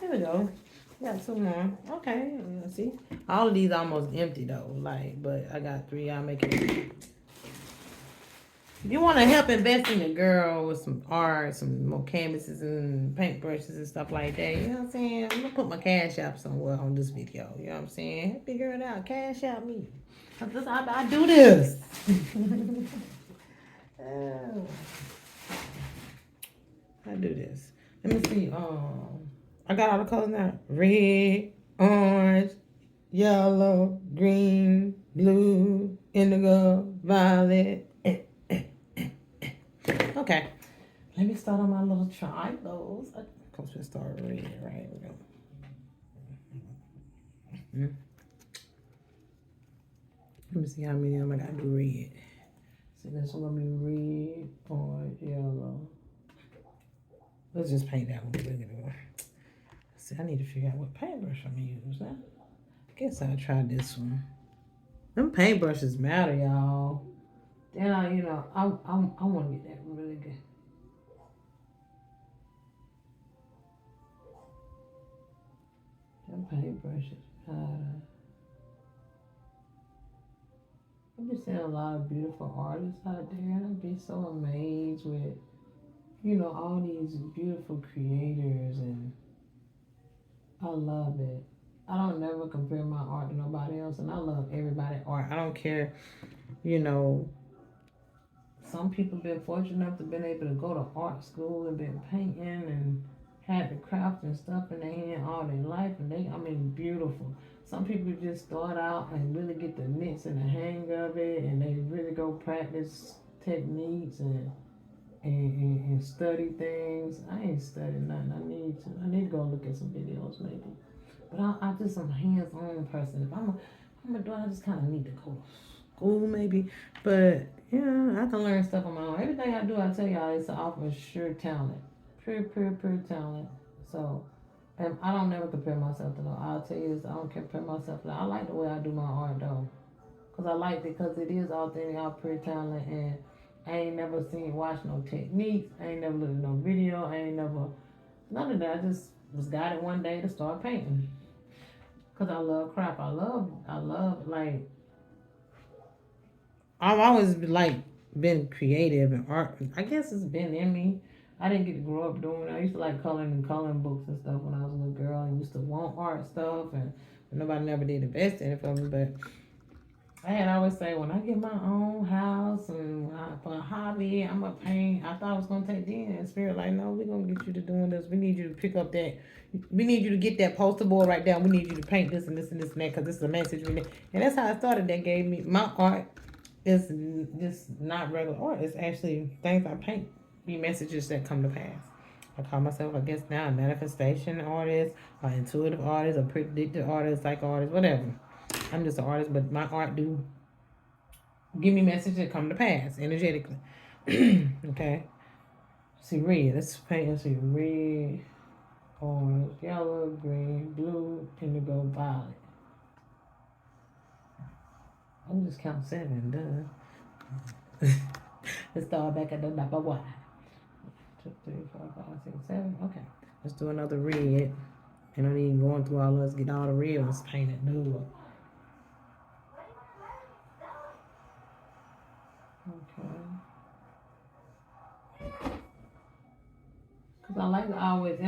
Here we go. Got two more. Okay, see? All of these almost empty, though. Like, but I got three. I'll make it. If you want to help invest in your girl with some art, some more canvases and paintbrushes and stuff like that, you know what I'm saying? I'm gonna put my cash app somewhere on this video. You know what I'm saying? Figure it out. Cash out me. I do this. Oh, I do this. Let me see. I got all the colors now. Red, orange, yellow, green, blue, indigo, violet. Okay. Let me start on my little triangles. Of course, we start red, right? We go. Let me see how many of them I gotta do red. So this one gonna be red, orange, yellow. Let's just paint that one. See, I need to figure out what paintbrush I'm gonna use now. I guess I'll try this one. Them paintbrushes matter, y'all. Then I want to get that really good. Them paintbrushes matter. I've been seeing a lot of beautiful artists out there. I'd be so amazed with, all these beautiful creators, and I love it. I don't never compare my art to nobody else, and I love everybody's art. I don't care, you know, some people been fortunate enough to been able to go to art school and been painting and had the craft and stuff in their hand all their life, and beautiful. Some people just start out and really get the nits and the hang of it, and they really go practice techniques and study things. I ain't studying nothing. I need to go look at some videos maybe. But I just am a hands-on person. If I'm a daughter, I just kind of need to go to school maybe. But yeah, I can learn stuff on my own. Everything I do, I tell y'all, it's to offer sheer talent, pure talent. So, and I don't never compare myself to no. I'll tell you this, I don't compare myself to. I like the way I do my art though, cause I like it because it is authentic, all pure talent, and I ain't never watch no techniques. I ain't never looked at no video. I ain't never none of that. I just was guided one day to start painting. Cause I love crap. I love like I've always been creative and art. I guess it's been in me. I didn't get to grow up doing it. I used to like coloring and coloring books and stuff when I was a little girl. I used to want art stuff, and nobody never did invest in it for me. But I had always say when I get my own house and for a hobby, I'm gonna paint. I thought I was gonna take then and spirit like, no, we're gonna get you to doing this. We need you to pick up that. We need you to get that poster board right there. We need you to paint this and this and this and that because this is a message we need. And that's how I started. That gave me my art is just not regular art. It's actually things I paint be messages that come to pass. I call myself, I guess now, a manifestation artist, or intuitive artist, or predictive artist, psych artist, whatever. I'm just an artist, but my art do give me messages that come to pass energetically. Okay. See red. Let's paint. Let's see red, orange, yellow, green, blue, indigo, violet. I'm just count seven. Duh. Let's start back at the number one. 2, 3, 4, 5, 6, 7. Okay. Let's do another red. And I need going through all those, get all the red ones painted new. Okay. Cause I like to always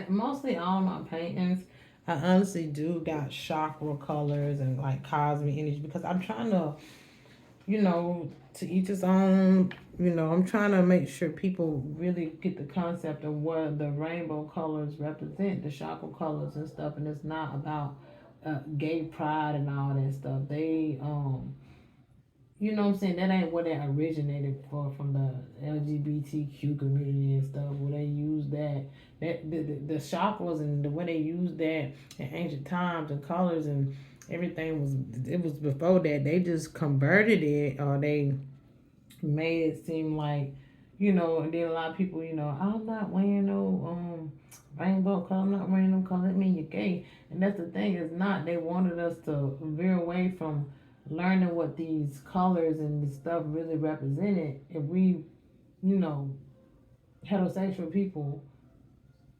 mostly all my paintings. I honestly do got chakra colors and like cosmic energy because I'm trying to, to each his own. I'm trying to make sure people really get the concept of what the rainbow colors represent, the chakra colors and stuff, and it's not about gay pride and all that stuff. They, you know what I'm saying? That ain't where that originated from the LGBT LGBTQ community and stuff, where they use the chakras and the way they used that in ancient times and colors and everything was before that. They just converted it, or they made it seem like, and then a lot of people, I'm not wearing no rainbow color, I'm not wearing no color, that mean you're gay. And that's the thing, is not, they wanted us to veer away from learning what these colors and this stuff really represented. If we, you know, heterosexual people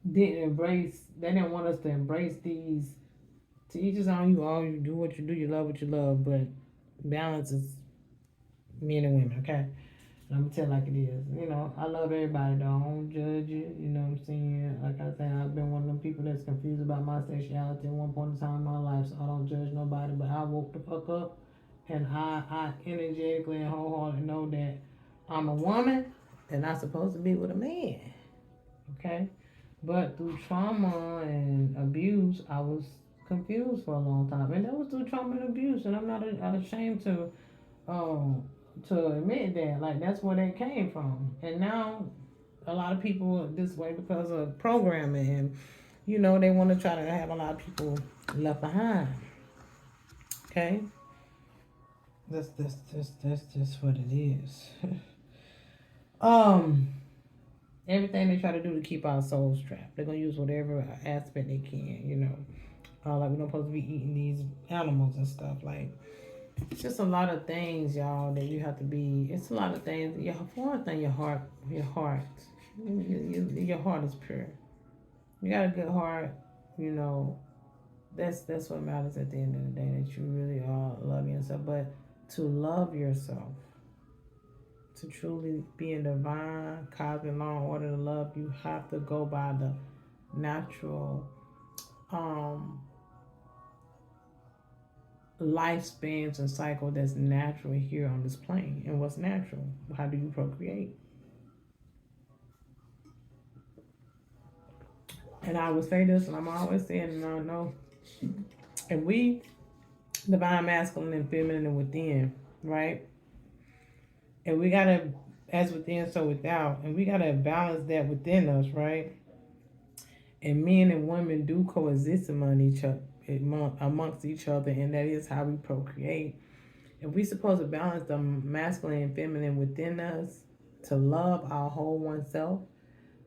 they didn't want us to embrace these. To each his own, you do what you do, you love what you love, but balance is men and women, okay? I'm gonna tell like it is. I love everybody though. I don't judge it. You know what I'm saying? Like I said, I've been one of them people that's confused about my sexuality at one point in time in my life, so I don't judge nobody. But I woke the fuck up, and I energetically and wholeheartedly know that I'm a woman and I'm supposed to be with a man. Okay? But through trauma and abuse, I was confused for a long time. And that was through trauma and abuse, and I'm not ashamed um to admit that. Like, that's where that came from. And now a lot of people are this way because of programming, and they want to try to have a lot of people left behind. Okay? That's just what it is. um Everything they try to do to keep our souls trapped. They're gonna use whatever aspect they can. Like, we're not supposed to be eating these animals and stuff. Like, it's just a lot of things, y'all, that you have to be. It's a lot of things. For one thing, your heart is pure. You got a good heart. You know, that's what matters at the end of the day. That you really are loving yourself. But to love yourself, to truly be in divine cosmic law and order to love, you have to go by the natural um lifespans and cycle that's natural here on this plane. And what's natural? How do you procreate? And I would say this, and I'm always saying, no, if we divine masculine and feminine within, right? And we gotta, as within, so without, and we gotta balance that within us, right? And men and women do coexist amongst each other, and that is how we procreate. If we supposed to balance the masculine and feminine within us to love our whole oneself,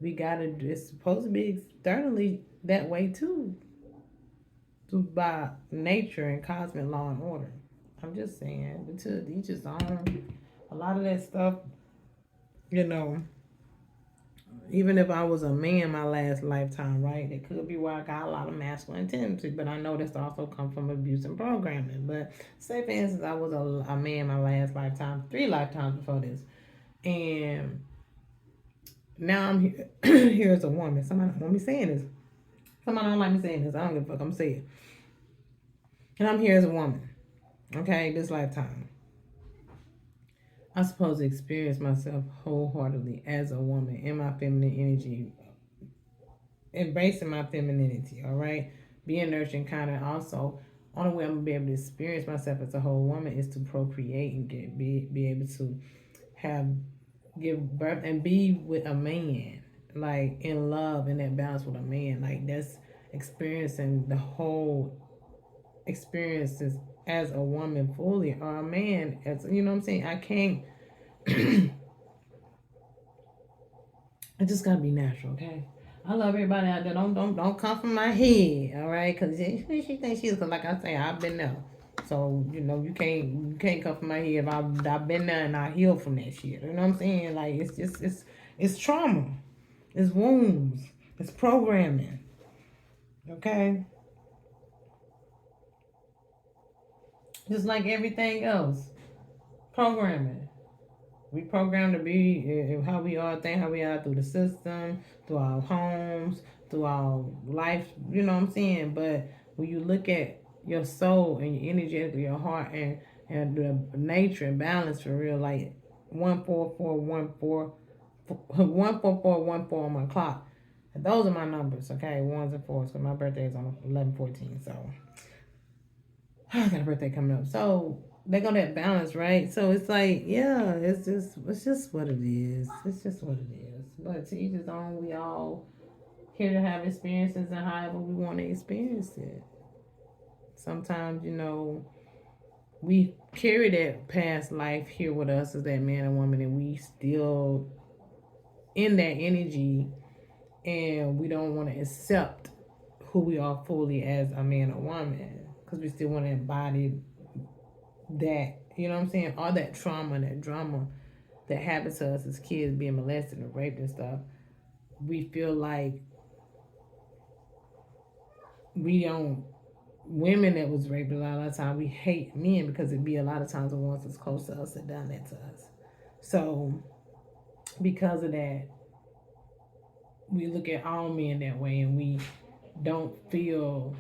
we gotta. It's supposed to be externally that way too, by nature and cosmic law and order. I'm just saying, to each his own. A lot of that stuff, you know. Even if I was a man my last lifetime, right? It could be where I got a lot of masculine tendencies, but I know that's also come from abuse and programming. But say, for instance, I was a man my last lifetime, 3 lifetimes before this, and now I'm here, here as a woman. Somebody don't want me saying this. Somebody don't like me saying this. I don't give a fuck. I'm saying it. And I'm here as a woman. Okay, this lifetime. I'm supposed to experience myself wholeheartedly as a woman in my feminine energy, embracing my femininity, all right? Being nurturing, kind of. Also, only way I'm gonna be able to experience myself as a whole woman is to procreate and be able to have give birth and be with a man, like in love and that balance with a man. Like, that's experiencing the whole experiences as a woman fully, or a man as, you know what I'm saying. I can't. It just gotta be natural, okay? I love everybody out there. Don't come from my head, all right? Cause she thinks she's, cause like I say, I've been there. So you can't come from my head. If I've been there and I healed from that shit. You know what I'm saying? Like, it's just it's trauma, it's wounds, it's programming. Okay, just like everything else, programming. We programmed to be how we are, think how we are through the system, through our homes, through our life. You know what I'm saying? But when you look at your soul and your energy, your heart, and the nature and balance for real, like 14414, 14414 on my clock. Those are my numbers, okay? Ones and fours, because my birthday is on 11/14. So I got a birthday coming up. So they got that balance, right? So it's like, yeah, it's just what it is. It's just what it is. But to each his own. We all here to have experiences and however we want to experience it. Sometimes, we carry that past life here with us as that man and woman, and we still in that energy, and we don't want to accept who we are fully as a man or woman because we still want to embody that, you know what I'm saying? All that trauma and that drama that happened to us as kids, being molested and raped and stuff. We feel like we don't, women that was raped a lot of time, we hate men because it'd be a lot of times the ones that's close to us that done that to us. So because of that, we look at all men that way, and we don't feel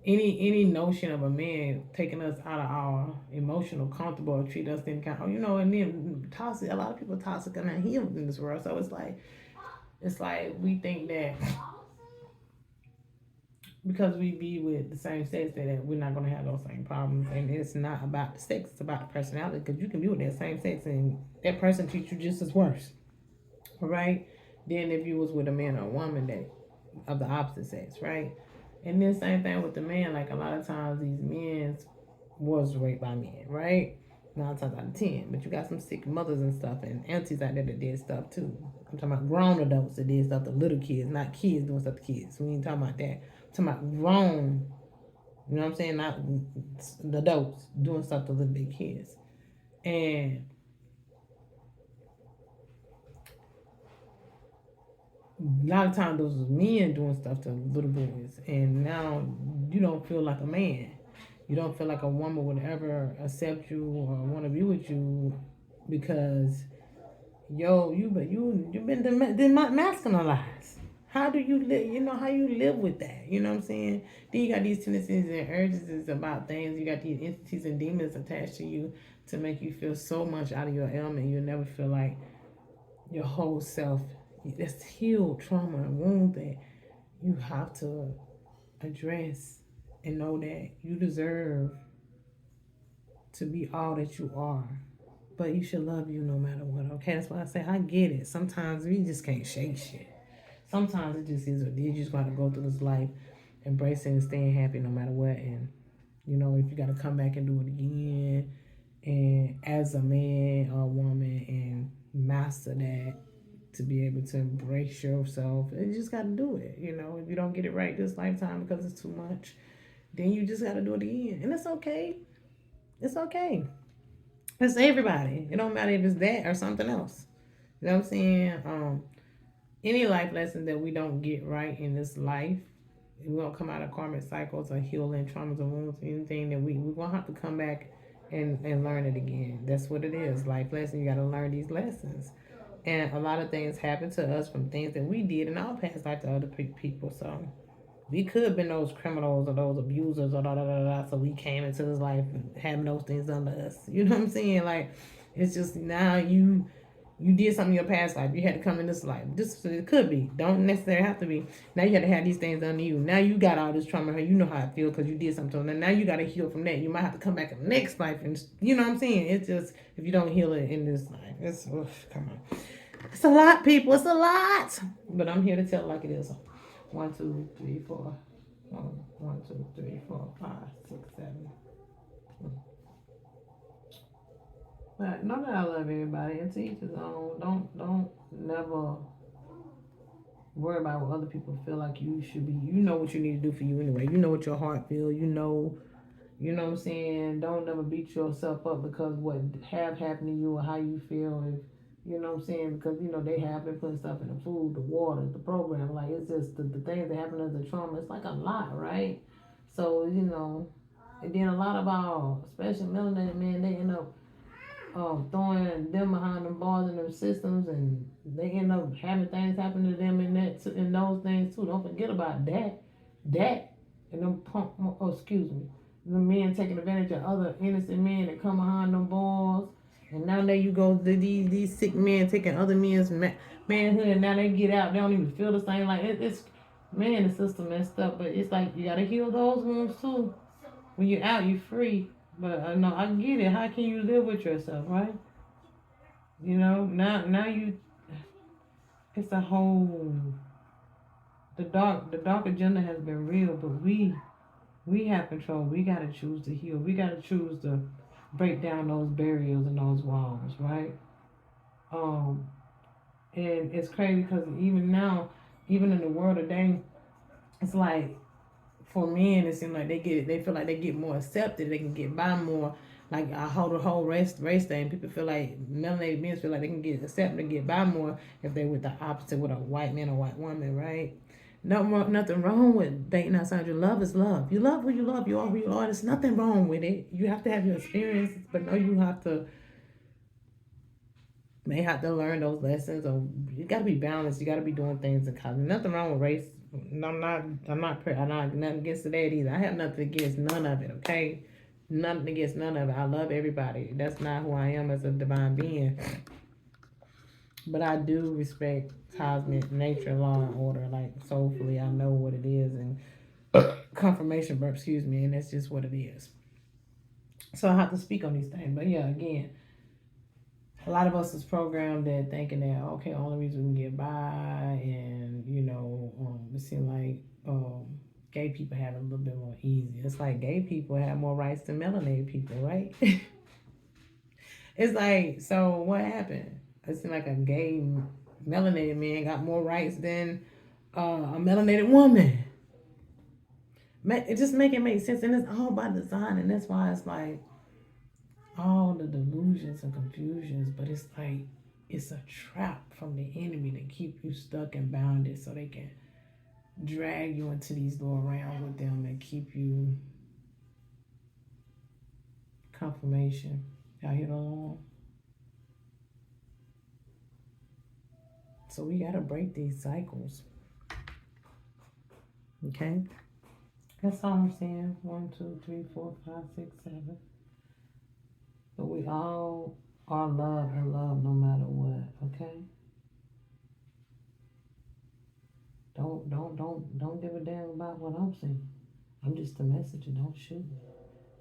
any notion of a man taking us out of our emotional comfortable or treat us in kind of, and then toxic. A lot of people toxic and not healed in this world. So it's like we think that because we be with the same sex that we're not gonna have those same problems, and it's not about the sex; it's about the personality. Because you can be with that same sex and that person treats you just as worse, right? Than if you was with a man or a woman that of the opposite sex, right? And then same thing with the man. Like a lot of times these men was raped by men, right? 9 times out of 10. But you got some sick mothers and stuff and aunties out there that did stuff too. I'm talking about grown adults that did stuff to little kids, not kids doing stuff to kids. We ain't talking about that. I'm talking about grown, you know what I'm saying? Not the adults doing stuff to little big kids. And a lot of times those was men doing stuff to little boys. And now you don't feel like a man. You don't feel like a woman would ever accept you or want to be with you because you've been masculinized. How do you live? How you live with that? You know what I'm saying? Then you got these tendencies and urges about things. You got these entities and demons attached to you to make you feel so much out of your element. You'll never feel like your whole self. That's healed trauma and wound that you have to address and know that you deserve to be all that you are. But you should love you no matter what, okay? That's why I say I get it. Sometimes we just can't shake shit. Sometimes it just is what it is. You just gotta go through this life, embracing and staying happy no matter what. And if you gotta come back and do it again, and as a man or a woman, and master that to be able to embrace yourself, you just gotta do it. If you don't get it right this lifetime because it's too much, then you just gotta do it again, and it's okay. It's okay. It's everybody. It don't matter if it's that or something else. You know what I'm saying? Any life lesson that we don't get right in this life, we don't come out of karmic cycles or healing traumas or wounds, anything that we're gonna have to come back and learn it again. That's what it is. Life lesson. You gotta learn these lessons. And a lot of things happen to us from things that we did in our past life to other people. So we could have been those criminals or those abusers or da da da da. So we came into this life having those things done to us. You know what I'm saying? Like, it's just now you did something in your past life. You had to come in this life. This it could be. Don't necessarily have to be. Now you had to have these things done to you. Now you got all this trauma. You know how I feel because you did something to them. Now you got to heal from that. You might have to come back in the next life, and you know what I'm saying. It's just if you don't heal it in this life, it's come on. It's a lot, people. It's a lot. But I'm here to tell it like it is. 1, 2, 3, 4. 1, 2, 3, 4, 5, 6, 7. But know that I love everybody and to each his own. Don't never worry about what other people feel like you should be. You know what you need to do for you anyway. You know what your heart feels. You know what I'm saying? Don't never beat yourself up because what have happened to you or how you feel. If you know what I'm saying? Because they have been putting stuff in the food, the water, the program. Like it's just the things that happen as a trauma. It's like a lot, right? So and then a lot of our, especially melanated men, they end up throwing them behind them bars in them systems, and they end up having things happen to them in those things too. Don't forget about that, and them excuse me, the men taking advantage of other innocent men that come behind them bars, and now there you go, these sick men taking other men's manhood, and now they get out, they don't even feel the same. Like it's man, the system messed up, but it's like you gotta heal those wounds too. When you're out, you're free. But no, I get it. How can you live with yourself, right? You know, now you, it's a whole, the dark agenda has been real, but we have control. We gotta choose to heal. We gotta choose to break down those barriers and those walls, right? Um, and it's crazy because even now, even in the world today, it's like for men, it seems like they feel like they get more accepted, they can get by more. Like I hold the whole race thing. People feel like melanated men feel like they can get accepted and get by more if they with the opposite with a white man or white woman, right? No, nothing wrong with dating outside your love is love. You love who you love. You are who you are. There's nothing wrong with it. You have to have your experiences, but no, you have to may have to learn those lessons. Or you got to be balanced. You got to be doing things in college. Nothing wrong with race. I'm not nothing against that either. I have nothing against none of it. Okay, nothing against none of it. I love everybody. That's not who I am as a divine being. But I do respect cosmic nature, law, and order. Like soulfully, I know what it is, and confirmation verb. Excuse me, and that's just what it is. So I have to speak on these things. But yeah, again, a lot of us is programmed that thinking that okay, only reason we can get by, and it seems like gay people have it a little bit more easy. It's like gay people have more rights than melanated people, right? It's like, so what happened? It seems like a gay melanated man got more rights than a melanated woman. It just make it make sense, and it's all by design, and that's why it's like all the delusions and confusions, but it's like it's a trap from the enemy to keep you stuck and bounded so they can drag you into these little realms with them and keep you confirmation. Y'all hear the alarm? So we gotta break these cycles. Okay? That's all I'm saying. 1, 2, 3, 4, 5, 6, 7. But we all are love and love no matter what, okay? Don't give a damn about what I'm saying. I'm just a messenger. Don't shoot me.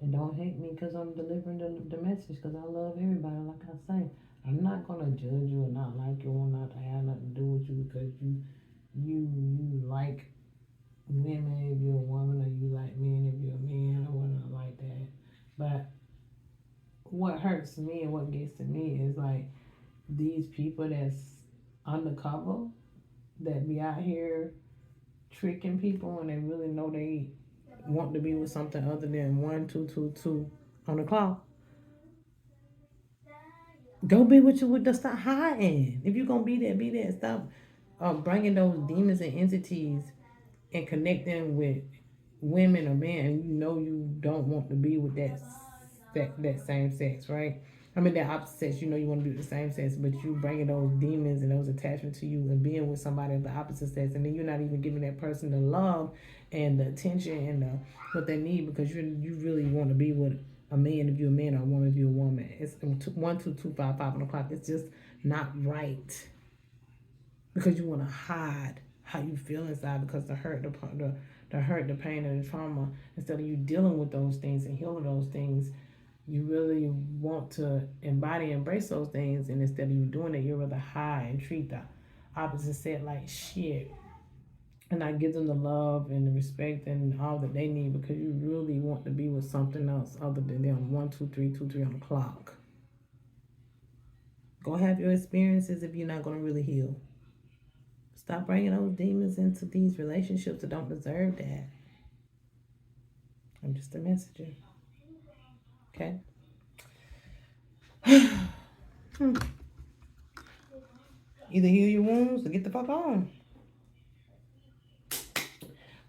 And don't hate me because I'm delivering the message because I love everybody. Like I say, I'm not going to judge you or not like you or not to have nothing to do with you because you like women if you're a woman or you like men if you're a man or whatnot like that. But what hurts me and what gets to me is like these people that's undercover that be out here tricking people and they really know they want to be with something other than 1222 on the clock. Go be with you with the stop hiding. If you're gonna be there, be there. Stop bringing those demons and entities and connect them with women or men. And you know you don't want to be with that same sex, right? I mean that opposite sex. You know you want to be with the same sex, but you bringing those demons and those attachments to you and being with somebody of the opposite sex, and then you're not even giving that person the love and the attention and what they need because you really want to be with a man if you're a man or a woman if you're a woman. It's 1 2 2 5 5 on the clock. It's just not right because you want to hide how you feel inside because the hurt, the pain, and the trauma. Instead of you dealing with those things and healing those things, you really want to embody and embrace those things. And instead of you doing it, you rather hide and treat the opposite sex like shit and not give them the love and the respect and all that they need because you really want to be with something else other than them. 1 2 3 2 3 on the clock. Go have your experiences if you're not going to really heal. Stop bringing those demons into these relationships that don't deserve that. I'm just a messenger. Okay? Either heal your wounds or get the fuck on.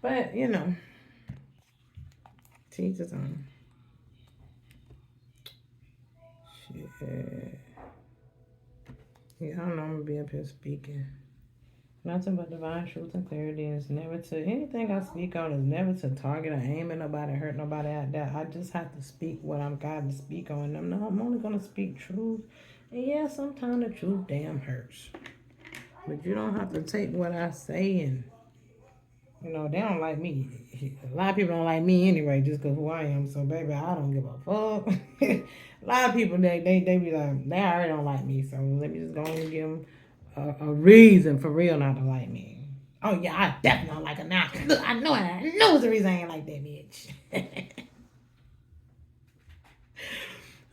But, teach his own. Shit. Yeah, I don't know. I'm going to be up here speaking. Nothing but divine truth and clarity is never to anything I speak on is never to target or aim at nobody, hurt nobody out there. I just have to speak what I'm guided to speak on. I'm only gonna speak truth. And yeah, sometimes the truth damn hurts. But you don't have to take what I say and You know, they don't like me. A lot of people don't like me anyway, just because who I am. So, baby, I don't give a fuck. A lot of people, they be like, they already don't like me. So, let me just go and give them a reason for real not to like me. Oh, yeah, I definitely don't like her now. Look, I know it's the reason I ain't like that bitch.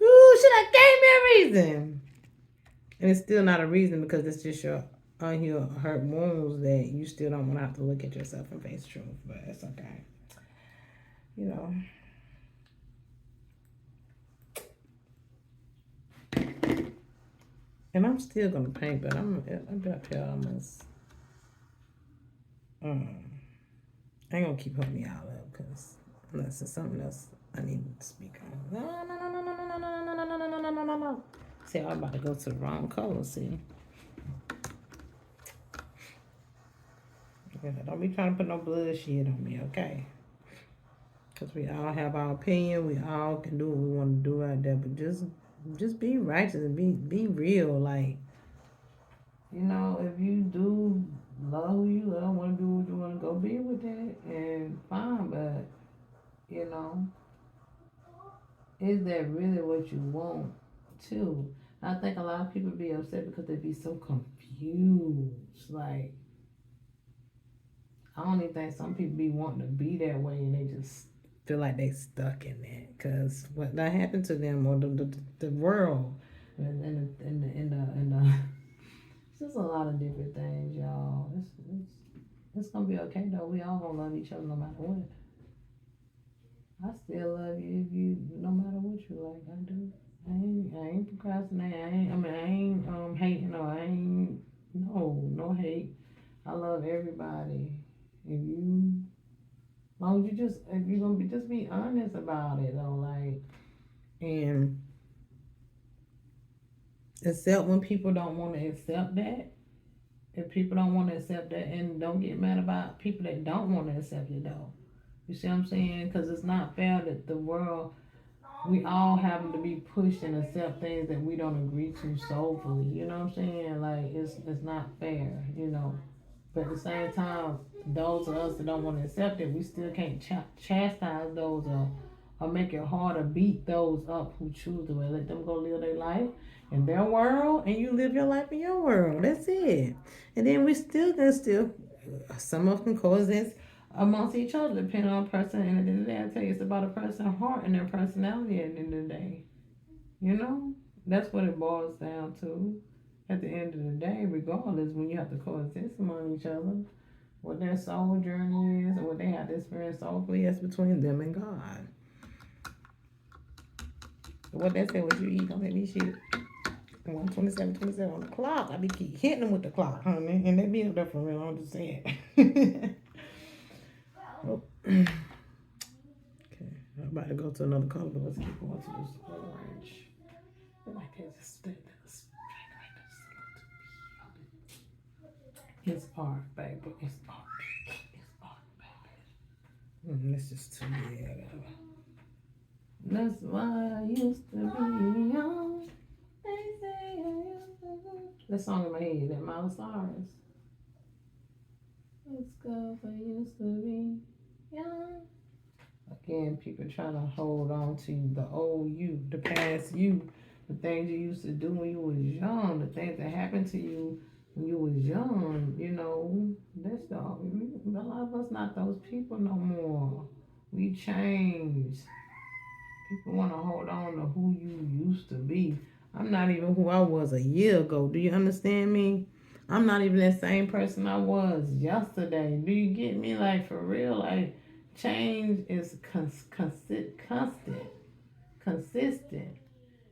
Ooh, should I gave me a reason? And it's still not a reason because it's just your unhealed hurt wounds that you still don't want to have to look at yourself and face truth. But it's okay. You know. And I'm still gonna paint, but I've been up here almost. I ain't gonna keep holding y'all up because unless it's something else I need to speak on. No. See, I'm about to go to the wrong color. See, yeah, don't be trying to put no bullshit on me, okay? Because we all have our opinion. We all can do what we want to do out there, but just be righteous and be real. Like, you know, if you do love who you love, want to do what you want to go be with it, and fine. But you know, is that really what you want too? I think a lot of people be upset because they be so confused. Like, I don't even think some people be wanting to be that way, and they just feel like they stuck in that because what that happened to them or the world and it's just a lot of different things, y'all. It's gonna be okay though. We all gonna love each other no matter what. I still love you if you no matter what you like. I do. I ain't procrastinating. I ain't hating or I ain't no hate. I love everybody. If you long as you just if you're gonna be just be honest about it though, like and accept when people don't want to accept that. If people don't want to accept that, and don't get mad about people that don't want to accept it though. You see what I'm saying? Because it's not fair that the world we all having to be pushed and accept things that we don't agree to soulfully. You know what I'm saying? Like it's not fair. You know. But at the same time, those of us that don't want to accept it, we still can't chastise those or make it hard to beat those up who choose to let them go live their life in their world and you live your life in your world. That's it. And then we still can some of us can coexist amongst each other depending on the person. And at the end of the day, I tell you, it's about a person's heart and their personality at the end of the day. You know? That's what it boils down to. At the end of the day, regardless, when you have to coexist among each other, what their soul journey is, and what they have to experience soulfully, that's between them and God. So what they say, what you eat, don't make me shit. 127 on the clock. I be keep hitting them with the clock, honey, and they be up there for real. I'm just saying. Oh. Okay, I'm about to go to another color, but let's keep going to this orange. I like this. It's art, baby. It's art. It's art, baby. This is too big. That's why I used to be young. They say I used to be. That song in my head, that Miley Cyrus. Let's go, I used to be young. Again, people trying to hold on to the old you, the past you, the things you used to do when you was young, the things that happened to you when you was young. You know, that's the a lot of us not those people no more. We changed. People want to hold on to who you used to be. I'm not even who I was a year ago. Do you understand me? I'm not even that same person I was yesterday. Do you get me? Like, for real, like, change is consistent.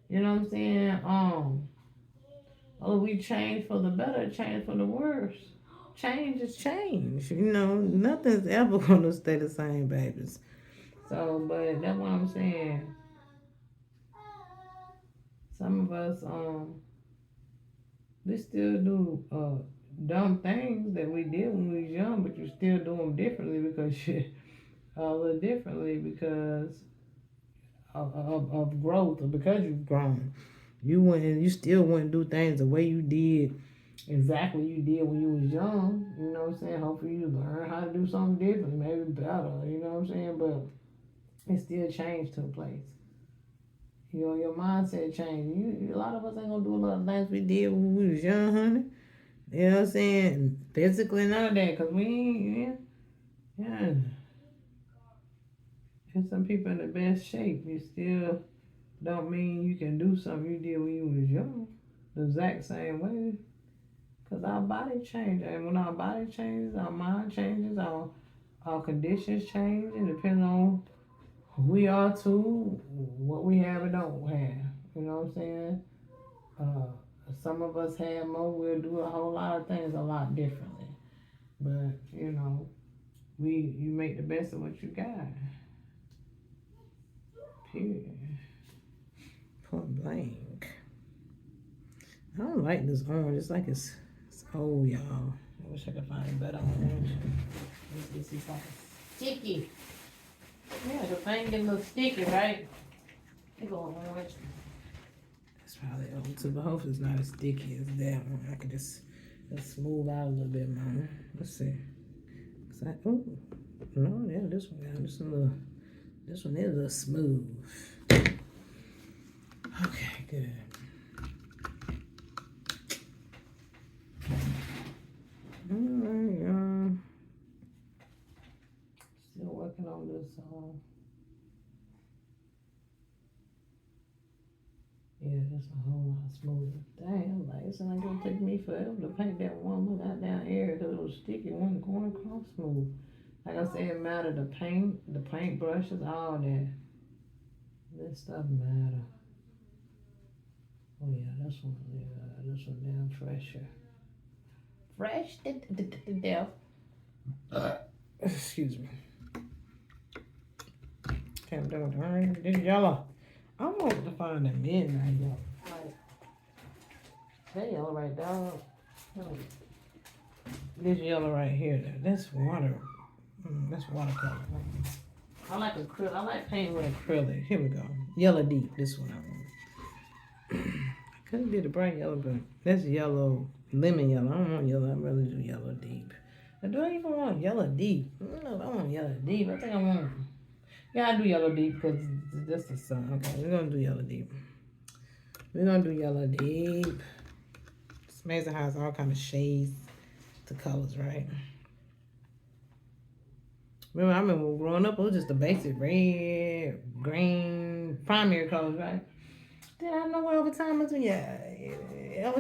You know what I'm saying? Oh, we change for the better, change for the worse. Change is change. You know, nothing's ever gonna stay the same, babies. So, but that's what I'm saying. Some of us, we still do dumb things that we did when we was young, but you still do them differently because you a little differently because of growth or because you've grown. You still wouldn't do things the way you did exactly you did when you was young. You know what I'm saying? Hopefully you learn how to do something different, maybe better. You know what I'm saying? But it still changed to a place. Your mindset changed. A lot of us ain't gonna do a lot of things we did when we was young, honey. You know what I'm saying? Physically, none of that, cause we ain't. Yeah. And some people in the best shape, you still don't mean you can do something you did when you was young. The exact same way. Because our body changes. And when our body changes, our mind changes, our conditions change. It depends on who we are too, what we have and don't have. You know what I'm saying? Some of us have more, we'll do a whole lot of things a lot differently. But, you make the best of what you got. Period. Point blank. I don't like this orange. It's like it's old, y'all. I wish I could find a better orange. This is like sticky. Yeah, the thing get a little sticky, right? They go orange. It's probably old too, but hopefully it's not as sticky as that one. I can just smooth out a little bit more. Let's see. Oh, no, yeah, this one, this one is a little smooth. Okay, good. Alright, y'all. Still working on this. Yeah, that's a whole lot smoother. Damn, like it's not gonna take me forever to paint that one look out down here because it was sticky one going across smooth. Like I said, it mattered the paint, the paint brushes, all that. This stuff matter. Oh yeah, this one damn fresher. Fresh to death. Excuse me. Can't do it. Alright, this yellow. I want to find a midnight yellow. Like, that yellow right, dog. This yellow right here, that's water. That's watercolor. I like acrylic. I like painting with acrylic. Here we go. Yellow deep. This one I want. I could have did a bright yellow, but that's yellow, lemon yellow. I don't want yellow. I'd rather do yellow deep. But do I even want yellow deep? I don't know if I want yellow deep. I think I want. Yeah, I do yellow deep because that's the sun. Okay, we're gonna do yellow deep. We're gonna do yellow deep. It's amazing how it's all kind of shades to colors, right? I remember growing up, it was just the basic red, green, primary colors, right? Then I know over time, over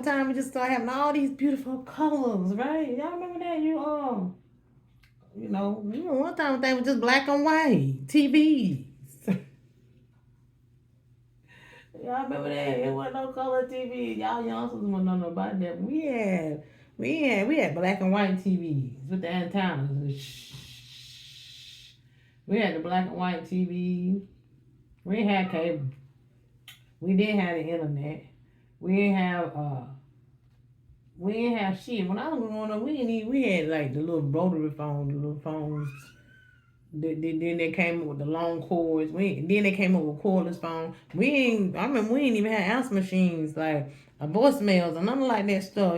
time we just start having all these beautiful colors, right? Y'all remember that? One time they was just black and white TVs. Y'all remember that? It wasn't no color TV. Y'all youngsters wouldn't know about that. We had black and white TVs with the antennas. We had the black and white TV. We didn't have cable. We didn't have the internet. We didn't have shit. When I was growing up, we had like the little rotary phone, the little phones. Then they came up with the long cords. Then they came up with cordless phone. I remember we ain't even had answer machines like voicemails and nothing like that stuff.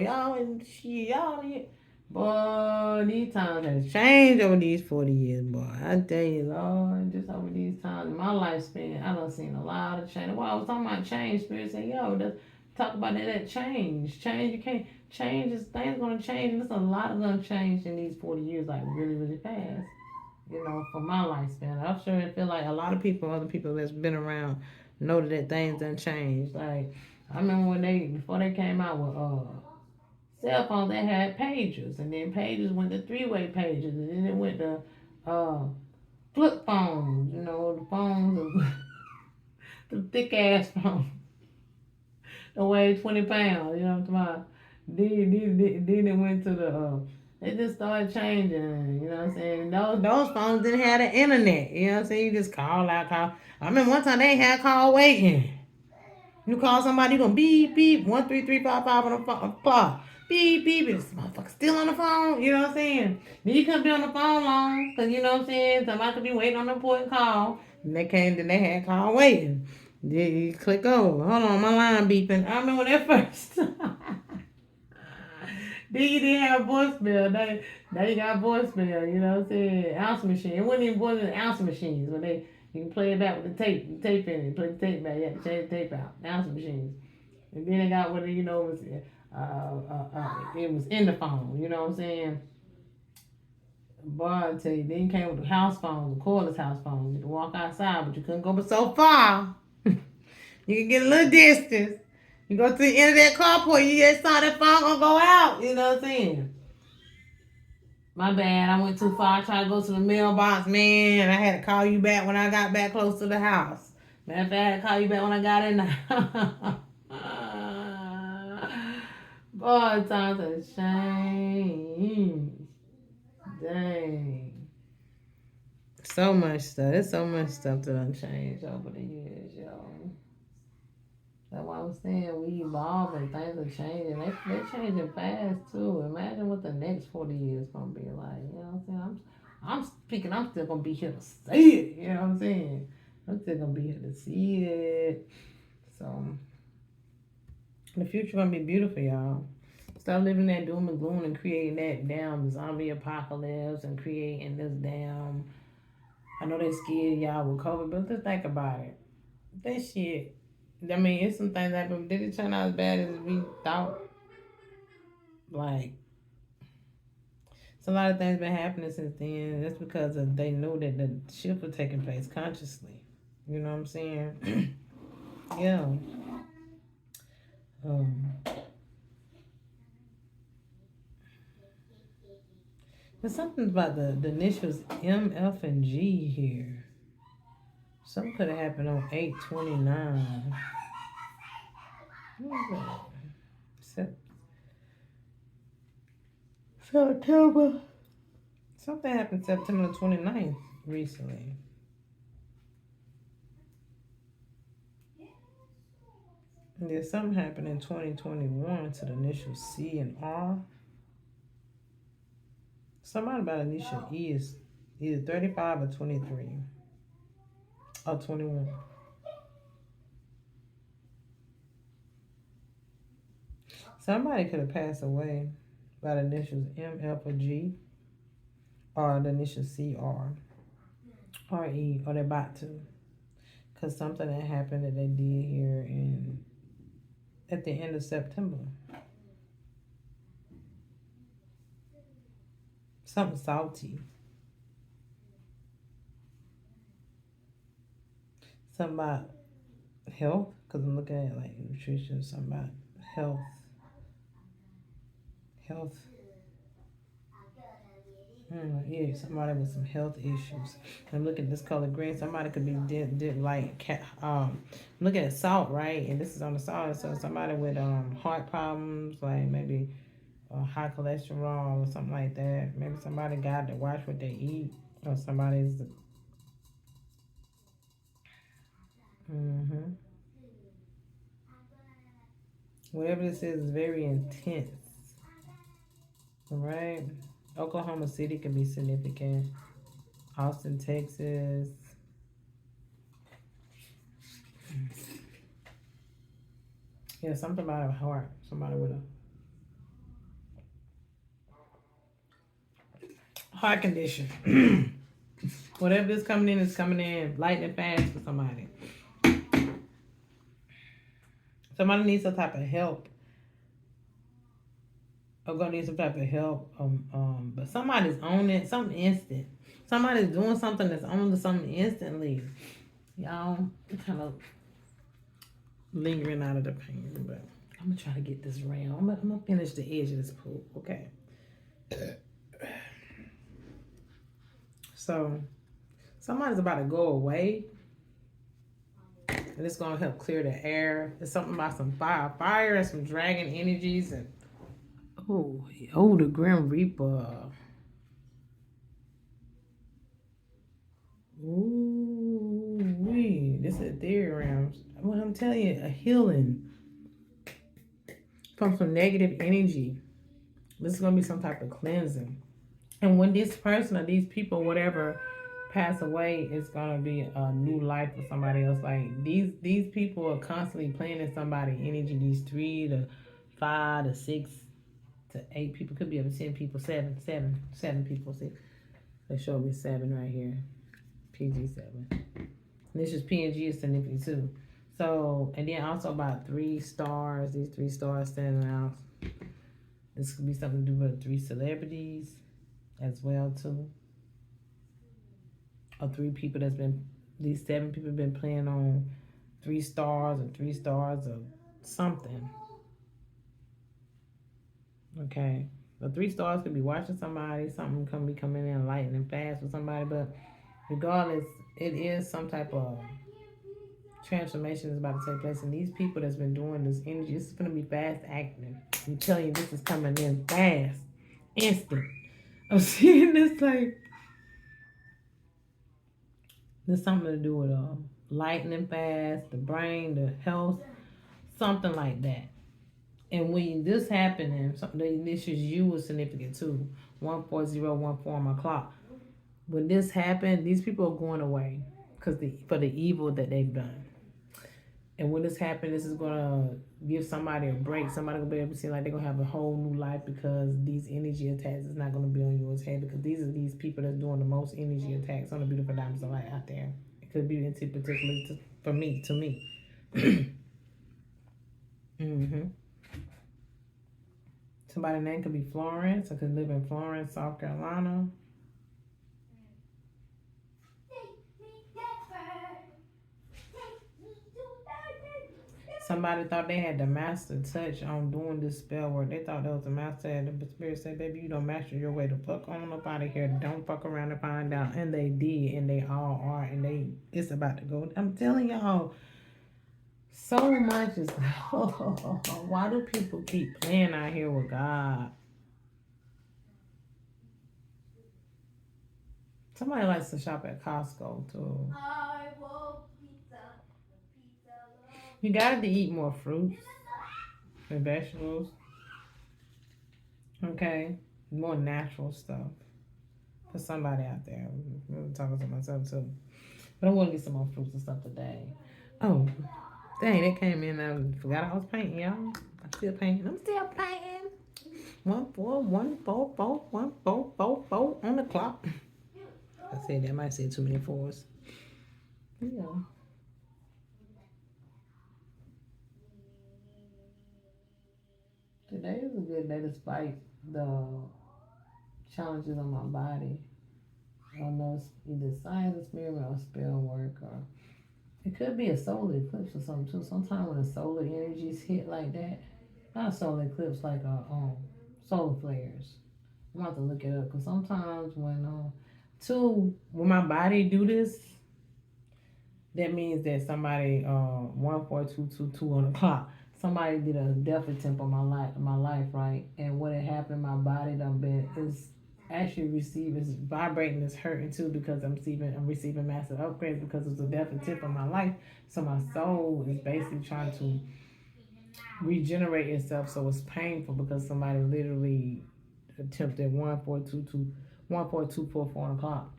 Boy, these times has changed over these 40 years, boy. I tell you, Lord, just over these times in my lifespan, I done seen a lot of change. Well, I was talking about change, Spirit said, talk about that change. Change, you can't, things gonna change, and there's a lot of them changed in these 40 years, like really, really fast. For my lifespan. I'm sure I feel like a lot of other people that's been around, know that things done changed. Like, I remember before they came out with cell phones, they had pagers, and then pagers went to three-way pagers, and then it went to flip phones, the phones, the thick ass phones, that weigh 20 pounds, you know what I'm talking about? Then it went to it just started changing, you know what I'm saying? Those phones didn't have the internet, you know what I'm saying? You just call out, call. I remember one time they had call waiting. You call somebody, you gonna beep, beep, 13355 on the phone, clock. Beep, beep, and this motherfucker still on the phone, you know what I'm saying? Then you couldn't be on the phone long, because you know what I'm saying? Somebody could be waiting on the important call. And they had call waiting. Then you click over. Hold on, my line beeping. I remember that first. Then you didn't have voicemail. Now you got voicemail. You know what I'm saying? Ounce machine. It wasn't even one of the ounce machines when they you can play it back with the tape in it. Play the tape back. You have to change the tape out. Ounce machines. And then they got what it was in the phone. You know what I'm saying? Boy, I tell you, then you came with the house phones, the cordless house phones. You could walk outside, but you couldn't go but so far. You can get a little distance. You go to the end of that carport, you just saw that phone gonna go out. You know what I'm saying? My bad, I went too far. I tried to go to the mailbox, man. I had to call you back when I got back close to the house. Matter of fact, I had to call you back when I got in the house. Boy, times have changed. Dang. So much stuff. There's so much stuff that done changed over the years, yo. That's why I'm saying we evolve and things are changing. They're changing fast too. Imagine what the next 40 years gonna be like. You know what I'm saying? I'm speaking. I'm still gonna be here to see it. You know what I'm saying? I'm still gonna be here to see it. So the future gonna be beautiful, y'all. Stop living that doom and gloom and creating that damn zombie apocalypse and creating this damn. I know they scared y'all with COVID, but just think about it. That shit. I mean, it's some things that happen. Did it turn out as bad as we thought? Like, it's a lot of things been happening since then. That's because they knew that the shift was taking place consciously. You know what I'm saying? Yeah. Um, there's something about the initials M, F, and G here. Something could have happened on 8/29. What was that? September. Something happened September 29th recently. And then something happened in 2021 to the initial C and R. Somebody about initial E is either 35 or 23 or 21. Somebody could have passed away by the initials M, F, or G, or the initials C, R, or E, or they're about to. Because something that happened that they did here at the end of September. Something salty. Something about health, because I'm looking at like nutrition, something about health. Health. Yeah, somebody with some health issues. I'm looking at this color green. Somebody could be did like look at salt, right? And this is on the salt. So somebody with heart problems, like maybe high cholesterol or something like that. Maybe somebody got to watch what they eat, or somebody's. Mm-hmm. Whatever this is very intense. All right. Oklahoma City can be significant. Austin, Texas. Yeah, something about a heart. Somebody with a heart condition. Whatever is coming in is coming in lightning fast for somebody. Somebody needs some type of help. I'm gonna need some type of help. But somebody's on it, something instant. Somebody's doing something that's on to something instantly. Y'all, I'm kind of lingering out of the pain, but I'm gonna try to get this round. I'm gonna finish the edge of this pool, okay? So, somebody's about to go away, and it's gonna help clear the air. There's something about some fire, and some dragon energies, and the Grim Reaper. Ooh, this is theory realms. Well, I'm telling you, a healing from some negative energy. This is gonna be some type of cleansing. And when this person or these people, whatever, pass away, it's gonna be a new life for somebody else. Like these people are constantly playing in somebody's energy. These 3 to 5 to 6 to 8 people. Could be up to 10 people. Seven people. See, they show me 7 right here. PG 7. And this is PNG is significant too. So, and then also about 3 stars. These 3 stars standing out. This could be something to do with 3 celebrities as well too. Or 3 people that's been, these 7 people been playing on 3 stars or 3 stars or something. Okay. The 3 stars could be watching somebody, something be coming in lightning fast with somebody, but regardless, it is some type of transformation is about to take place. And these people that's been doing this energy, this is going to be fast acting. I'm telling you, this is coming in fast, instant. I'm seeing this like, there's something to do with lightning fast, the brain, the health, something like that. And when this happening, something this is you was significant too. 14014 on my clock. When this happened, these people are going away because for the evil that they've done. And when this happened, this is gonna give somebody a break. Somebody gonna be able to see like they're gonna have a whole new life because these energy attacks is not gonna be on yours head because these are these people that's doing the most energy attacks on the beautiful diamonds of light out there. It could be into particularly for me, to me. Mm-hmm. Somebody's name could be Florence. I could live in Florence, South Carolina. Somebody thought they had the master touch on doing this spell work. They thought that was the master. And the spirit said, baby, you don't master your way to fuck on up out of here. Don't fuck around and find out. And they did. And they all are. And it's about to go. I'm telling y'all, so much is, why do people keep playing out here with God? Somebody likes to shop at Costco too. You gotta eat more fruits and vegetables. Okay? More natural stuff. For somebody out there. I'm talking to myself too. But I want to get some more fruits and stuff today. Oh, dang, that came in. I forgot I was painting, y'all. I'm still painting. painting. 1 4 1 4 4 1 4 4 4 on the clock. I said that. I might say too many 4s. Yeah. Today is a good day despite the challenges on my body. I don't know, it's either science experiment or spell work, or it could be a solar eclipse or something too. Sometimes when the solar energies hit like that, not a solar eclipse, like a solar flares. I'm about to look it up because sometimes when my body do this, that means that somebody 14222 on the clock. Somebody did a death attempt on my life, right? And what had happened, my body is actually is vibrating, is hurting too because I'm receiving massive upgrades because it's a death attempt on my life. So my soul is basically trying to regenerate itself, so it's painful because somebody literally attempted 14224 on the clock.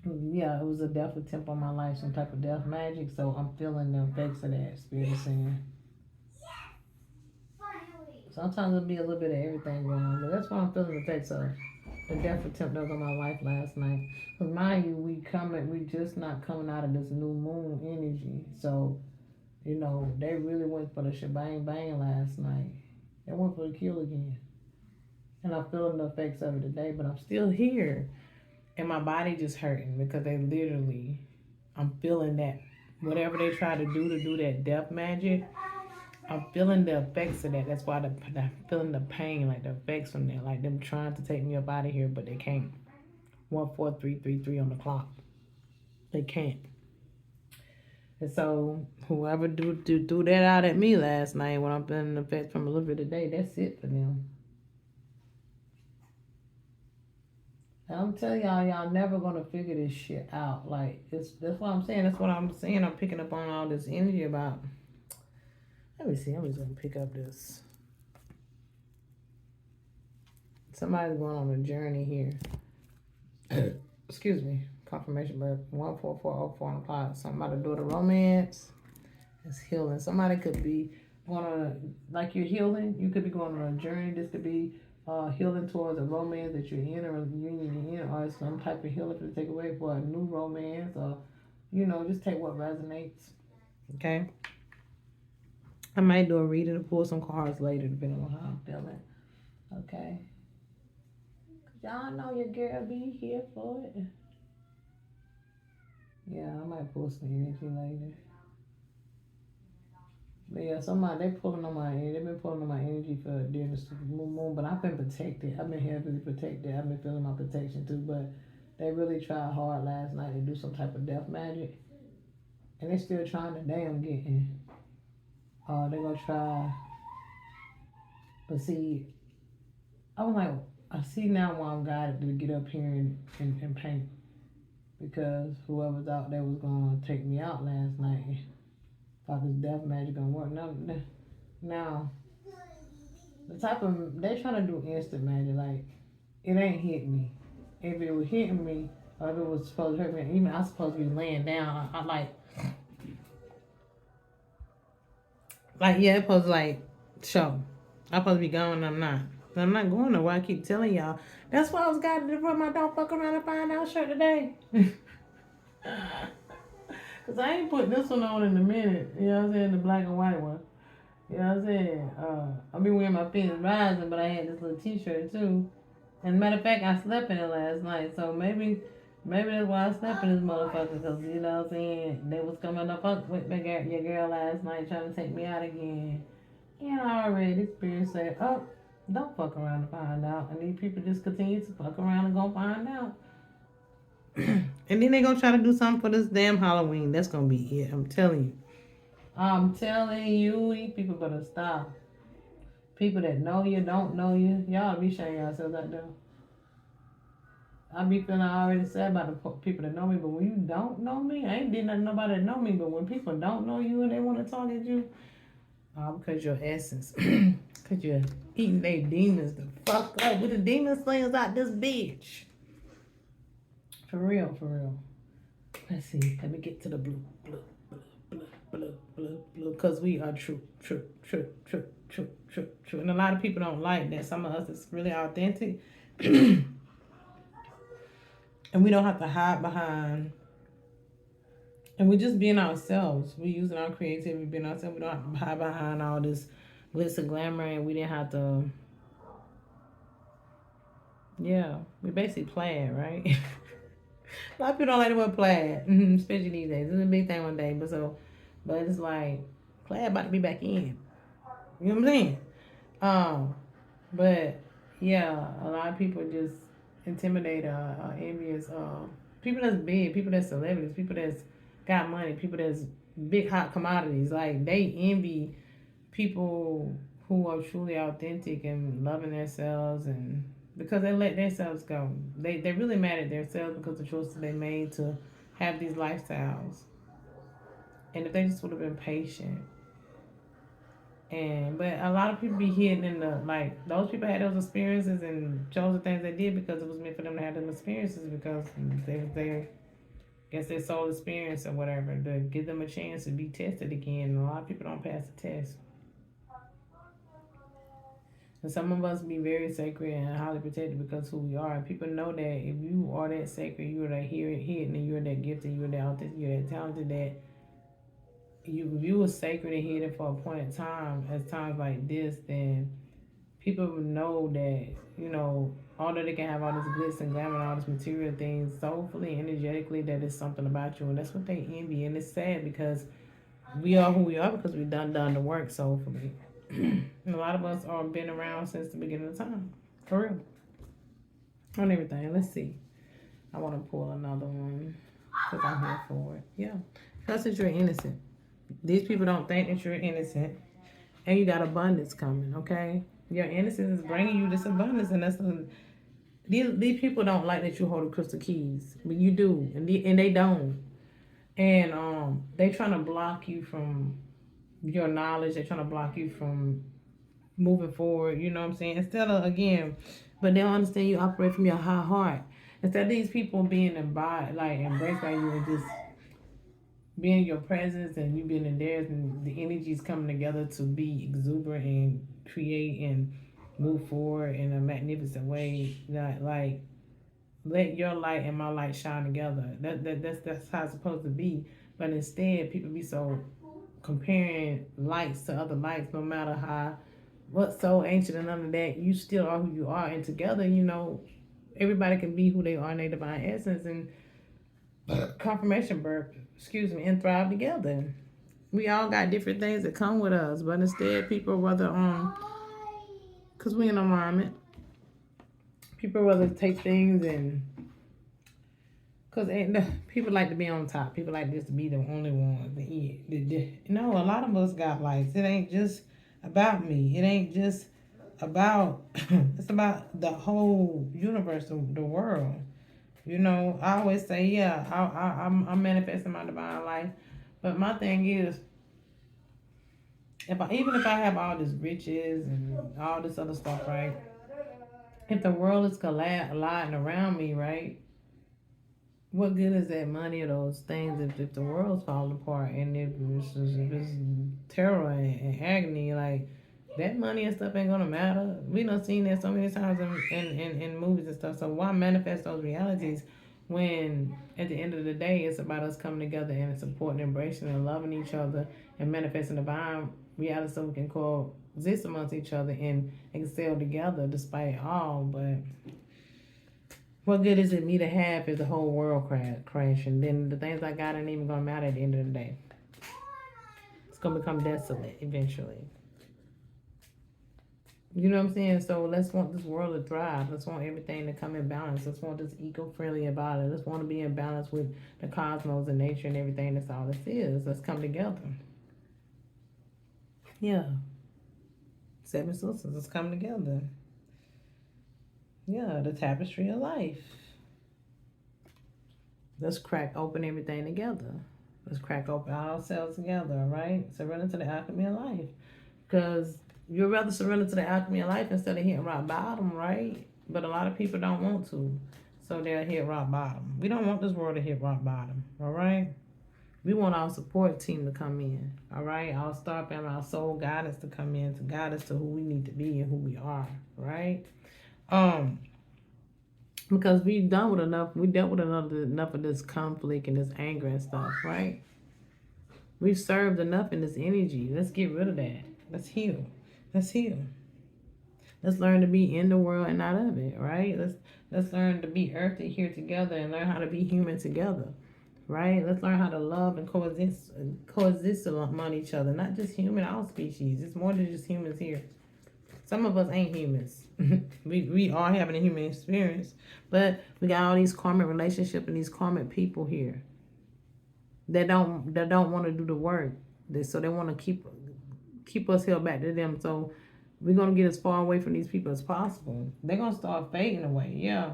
Yeah, it was a death attempt on my life, some type of death magic. So I'm feeling the effects of that, spirit is saying. Sometimes it'll be a little bit of everything going on, but that's why I'm feeling the effects of the death attempt that was on my life last night. Because mind you, we just not coming out of this new moon energy. So, they really went for the shebang bang last night. They went for the kill again. And I'm feeling the effects of it today, but I'm still here. And my body just hurting because I'm feeling that whatever they try to do that death magic, I'm feeling the effects of that. That's why I'm feeling the pain, like the effects from that, like them trying to take me up out of here, but they can't. 14333 on the clock. They can't. And so whoever threw that out at me last night when I'm feeling the effects from a little bit today, that's it for them. And I'm telling y'all never gonna figure this shit out. Like that's what I'm saying. That's what I'm saying. I'm picking up on all this energy about. Let me see. I'm just gonna pick up this. Somebody's going on a journey here. Excuse me. Confirmation birth 14404 on the clock. Somebody do the romance. It's healing. Somebody could be going on like you're healing. You could be going on a journey. This could be healing towards a romance that you're in or a union you're in, or some type of healing to take away for a new romance, or just take what resonates. Okay. I might do a reading to pull some cards later, depending on how I'm feeling. Okay. Y'all know your girl be here for it. Yeah, I might pull some energy later. But yeah, somebody they pulling on my energy. They've been pulling on my energy for during the super moon, but I've been protected. I've been heavily protected. I've been feeling my protection too. But they really tried hard last night to do some type of death magic, and they still trying today. I'm getting. They gonna try. But see, I was like, I see now why I'm guided to get up here and paint, because whoever thought they was gonna take me out last night thought this death magic gonna work. Now the type of they trying to do instant magic, like it ain't hit me. If it was hitting me, or if it was supposed to hurt me, even I was supposed to be laying down. I like yeah, it's supposed to show. I'm supposed to be going. I'm not. I'm not going nowhere. I keep telling y'all. That's why I was guided to put my don't fuck around and find out shirt today. Cause I ain't put this one on in a minute. You know what I'm saying? The black and white one. You know what I'm saying? I be wearing my Phoenix Rising, but I had this little t-shirt too. And matter of fact, I slept in it last night, so maybe that's why I slept in this motherfucker. Cause you know what I'm saying, they was coming up fuck with your girl last night, trying to take me out again. And I already spirit said, oh, don't fuck around and find out. And these people just continue to fuck around and go find out. And then they gonna try to do something for this damn Halloween. That's gonna be it. I'm telling you. I'm telling you, you people better stop. People that know you, don't know you, y'all be showing yourselves out there. I be feeling already sad about the people that know me, but when you don't know me, I ain't did nothing to nobody that know me. But when people don't know you and they want to talk at you, because your essence, because you're eating they demons the fuck up with the demon slayers out this bitch. For real, for real. Let's see. Let me get to the blue, blue, blue, blue, blue, blue, blue. Because we are true, true, true, true, true, true, true. And a lot of people don't like that. Some of us is really authentic. And we don't have to hide behind, and we just being ourselves. We using our creativity, being ourselves. We don't have to hide behind all this glitz and glamour, and we didn't have to. Yeah, we basically plaid, right? A lot of people don't like the word plaid, especially these days. It's a big thing one day, but it's like plaid about to be back in. You know what I'm saying? Um, but yeah, a lot of people just intimidate, envious, people that's big, people that's celebrities, people that's got money, people that's big hot commodities. Like they envy people who are truly authentic and loving themselves, and because they let themselves go. They really mad at themselves because the choices they made to have these lifestyles. And if they just would have been patient. And but a lot of people be hidden in the like those people had those experiences and chose the things they did because it was meant for them to have them experiences, because they guess their soul experience or whatever to give them a chance to be tested again. And a lot of people don't pass the test. And some of us be very sacred and highly protected because who we are. And people know that if you are that sacred, you are that hidden, and you're that gifted, you're that authentic, you're that talented, that you were sacred and hidden for a point in time, as times like this, then people know that, although they can have all this glitz and glamour and all this material things, soulfully, energetically, that is something about you. And that's what they envy. And it's sad because we are who we are because we done the work soulfully. And a lot of us are been around since the beginning of time. For real. On everything. Let's see. I want to pull another one because I'm here for it. Yeah. Because you're innocent. These people don't think that you're innocent. And you got abundance coming, okay? Your innocence is bringing you this abundance. And these people don't like that you hold the crystal keys. But you do. And they don't. And they trying to block you from your knowledge. They're trying to block you from moving forward, you know what I'm saying? Instead of, again, but they don't understand you operate from your high heart. Instead of these people being embraced by you and just being in your presence and you being in theirs, and the energies coming together to be exuberant and create and move forward in a magnificent way. Not like let your light and my light shine together. That's how it's supposed to be. But instead, people be so comparing lights to other lights. No matter how what's so ancient and none of that, you still are who you are. And together, everybody can be who they are in their divine essence and confirmation birth. Excuse me, and thrive together. We all got different things that come with us, but instead, people rather cause we in alignment. People rather take things and cause people like to be on top. People like this to be the only ones. No, a lot of us got lights. It ain't just about me. It ain't just about. It's about the whole universe, the world. I always say, yeah, I'm manifesting my divine life, but my thing is, even if I have all this riches and all this other stuff, right? If the world is colliding around me, right? What good is that money or those things if the world's falling apart and if it's terror and agony, like that money and stuff ain't gonna matter. We done seen that so many times in movies and stuff. So why manifest those realities when at the end of the day it's about us coming together and supporting, embracing, and loving each other and manifesting divine reality so we can coexist amongst each other and excel together despite all. But what good is it me to have if the whole world crashing? Then the things I got ain't even gonna matter at the end of the day. It's gonna become desolate eventually. You know what I'm saying? So let's want this world to thrive. Let's want everything to come in balance. Let's want this eco-friendly about it. Let's want to be in balance with the cosmos and nature and everything. That's all this is. Let's come together. Yeah. Seven sisters. Let's come together. Yeah, the tapestry of life. Let's crack open everything together. Let's crack open ourselves together, all right? Surrender to the alchemy of life. Because you'd rather surrender to the alchemy of life instead of hitting rock bottom, right? But a lot of people don't want to. So they'll hit rock bottom. We don't want this world to hit rock bottom, all right? We want our support team to come in, all right? Our star family, our soul guidance to come in to guide us to who we need to be and who we are, right? Because we dealt with enough of this conflict and this anger and stuff, right? We've served enough in this energy. Let's get rid of that. Let's heal. Let's heal. Let's learn to be in the world and not of it, right? Let's learn to be earthy here together and learn how to be human together, right? Let's learn how to love and coexist among each other. Not just human, all species. It's more than just humans here. Some of us ain't humans. we are having a human experience, but we got all these karmic relationships and these karmic people here that don't want to do the work. So they want to keep us held back to them. So we're gonna get as far away from these people as possible. They're gonna start fading away. Yeah.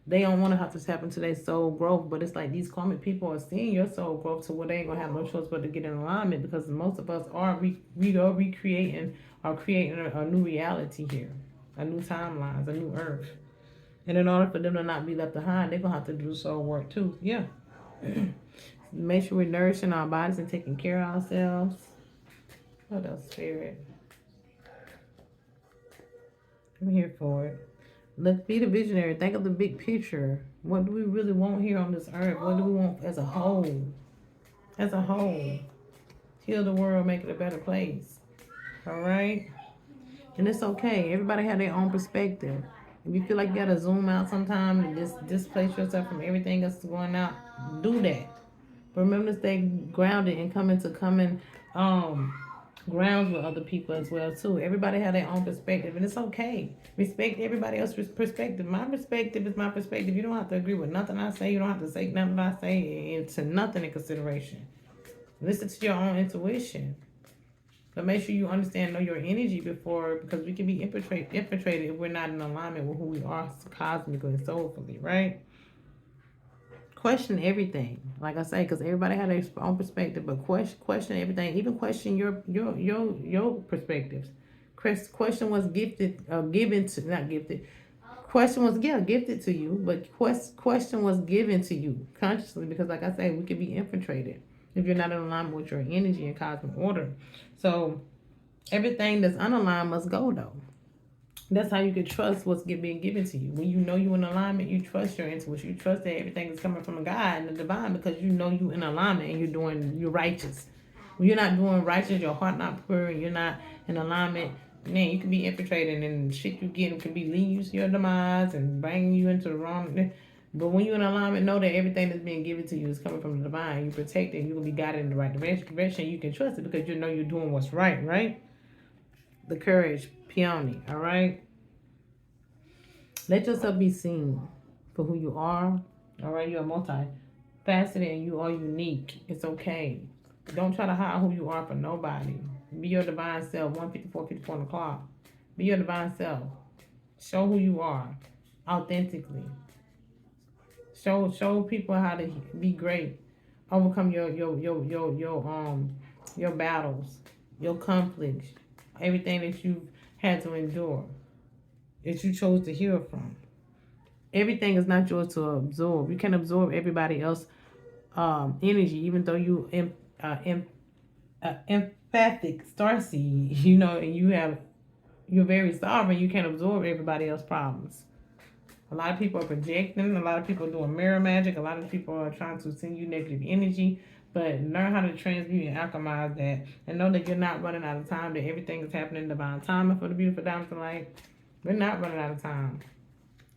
They don't want to have to tap into their soul growth, but it's like these karmic people are seeing your soul growth, so where they ain't gonna have no choice but to get in alignment because most of us are recreating or creating a new reality here, a new timeline, a new earth. And in order for them to not be left behind, they're gonna have to do soul work too. Yeah. Make sure we're nourishing our bodies and taking care of ourselves. What else, Spirit? I'm here for it. Let's be the visionary. Think of the big picture. What do we really want here on this earth? What do we want as a whole? As a whole. Heal the world, make it a better place. All right? And it's okay. Everybody have their own perspective. If you feel like you gotta zoom out sometime and just displace yourself from everything that's going out, do that. But remember to stay grounded and come into grounds with other people as well too. Everybody have their own perspective and it's okay. Respect everybody else's perspective. My perspective is my perspective. You don't have to agree with nothing I say. You don't have to take nothing I say into nothing in consideration. Listen to your own intuition. But make sure you understand, know your energy because we can be infiltrated if we're not in alignment with who we are cosmically and soulfully, right? Question everything, like I say, because everybody had their own perspective. But question everything, even question your perspectives. Question was given to not gifted. Question was gifted to you, but question was given to you consciously because, like I say, we could be infiltrated if you're not in alignment with your energy and cosmic order. So everything that's unaligned must go though. That's how you can trust what's being given to you. When you know you're in alignment, you trust your intuition. You trust that everything is coming from God and the divine because you know you're in alignment and you're righteous. When you're not doing righteous, your heart not pure, and you're not in alignment, man, you can be infiltrated and shit you get can be leading you to your demise and bringing you into the wrong. But when you're in alignment, know that everything that's being given to you is coming from the divine. You protect it. You will be guided in the right direction. You can trust it because you know you're doing what's right, right? The courage, peony, all right? Let yourself be seen for who you are. All right, you're multifaceted and you are unique. It's okay. Don't try to hide who you are for nobody. Be your divine self. 154, 54 on the clock. Be your divine self. Show who you are authentically. Show people how to be great. Overcome your battles, your conflicts, everything that you've had to endure, that you chose to heal from. Everything is not yours to absorb. You can absorb everybody else's energy, even though empathic starseed, and you're very sovereign. You can't absorb everybody else's problems. A lot of people are projecting. A lot of people are doing mirror magic. A lot of people are trying to send you negative energy. But learn how to transmute and alchemize that, and know that you're not running out of time. That everything is happening in divine timing for the beautiful diamonds of life. We're not running out of time.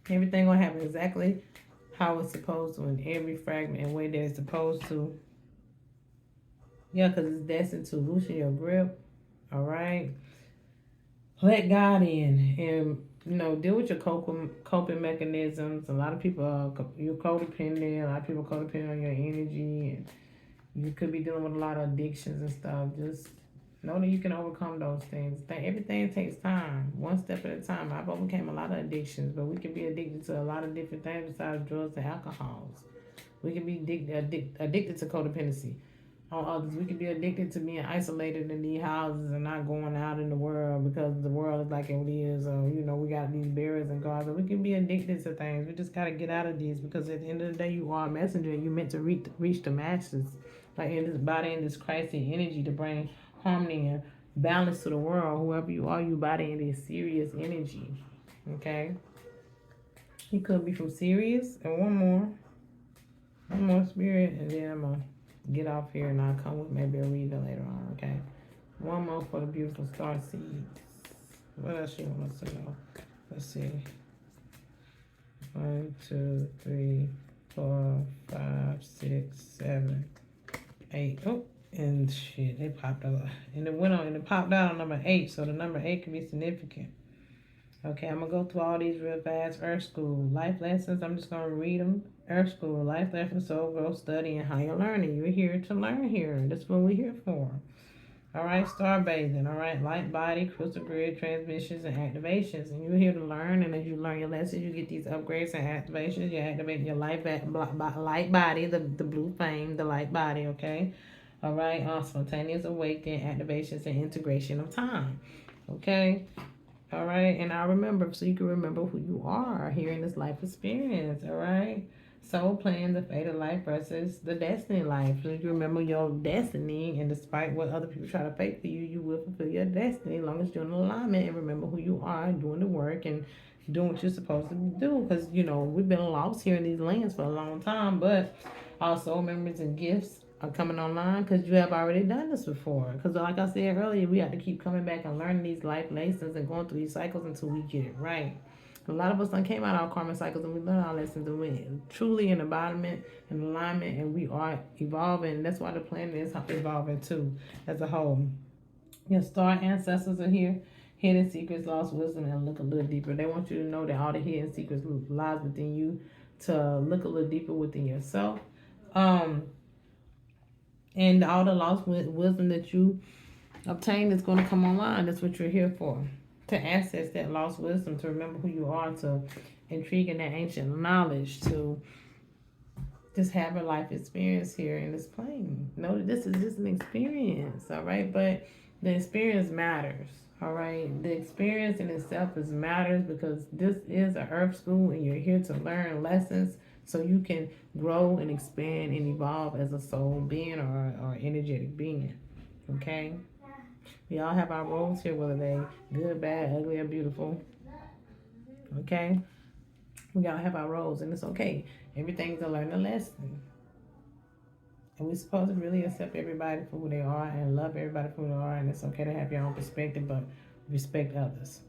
Everything gonna happen exactly how it's supposed to in every fragment and way that it's supposed to. Yeah, because it's destined to loosen your grip. All right. Let God in and deal with your coping mechanisms. A lot of people you're codependent. A lot of people are codependent on your energy, and you could be dealing with a lot of addictions and stuff. Just know that you can overcome those things. Everything takes time, one step at a time. I've overcame a lot of addictions, but we can be addicted to a lot of different things besides drugs and alcohols. We can be addicted to codependency on others. We can be addicted to being isolated in these houses and not going out in the world because the world is like it is. Or, we got these barriers and guards. We can be addicted to things. We just got to get out of these because at the end of the day, you are a messenger and you're meant to reach the masses. Like in this body, in this Christ energy to bring harmony and balance to the world. Whoever you are, you body in this serious energy. Okay? You could be from Sirius. And one more spirit, and then I'm gonna get off here and I'll come with maybe a reader later on, okay? One more for the beautiful star seeds. What else you want us to know? Let's see. 1, 2, 3, 4, 5, 6, 7, 8. Oh, and shit, they popped up. And it went on and it popped out on number 8, so the number 8 can be significant. Okay, I'm gonna go through all these real fast. Earth School, life lessons. I'm just gonna read them. Earth School, life lessons, soul growth, study, and how you're learning. You're here to learn here. That's what we're here for. All right, star bathing. All right, light body, crystal grid, transmissions, and activations. And you're here to learn. And as you learn your lessons, you get these upgrades and activations. You activate your light body, the blue flame, the light body. Okay. All right, spontaneous awakening, activations, and integration of time. Okay. All right, and I'll remember so you can remember who you are here in this life experience. All right, soul plan, the fate of life versus the destiny life. So you remember your destiny, and despite what other people try to fake for you, you will fulfill your destiny as long as you're in alignment and remember who you are, doing the work and doing what you're supposed to do. Because we've been lost here in these lands for a long time, but our soul memories and gifts are coming online because you have already done this before. Because like I said earlier, we have to keep coming back and learning these life lessons and going through these cycles until we get it right. A lot of us done came out of our karma cycles and we learned our lessons and we're truly in embodiment and alignment and we are evolving. That's why the planet is evolving too as a whole. Your star ancestors are here. Hidden secrets, lost wisdom, and look a little deeper. They want you to know that all the hidden secrets lies within you to look a little deeper within yourself. And all the lost wisdom that you obtain is going to come online. That's what you're here for. To access that lost wisdom, to remember who you are, to intrigue in that ancient knowledge, to just have a life experience here in this plane. Know that this is just an experience, all right? But the experience matters, all right? The experience in itself is matters because this is an earth school and you're here to learn lessons so you can grow and expand and evolve as a soul being or energetic being, okay? We all have our roles here, whether they good, bad, ugly, or beautiful. Okay? We gotta have our roles, and it's okay. Everything's a learning lesson. And we're supposed to really accept everybody for who they are and love everybody for who they are. And it's okay to have your own perspective, but respect others.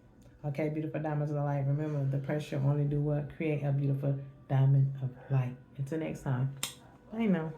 Okay, beautiful diamonds of light. Remember, the pressure only do what? Create a beautiful diamond of light. Until next time. I know.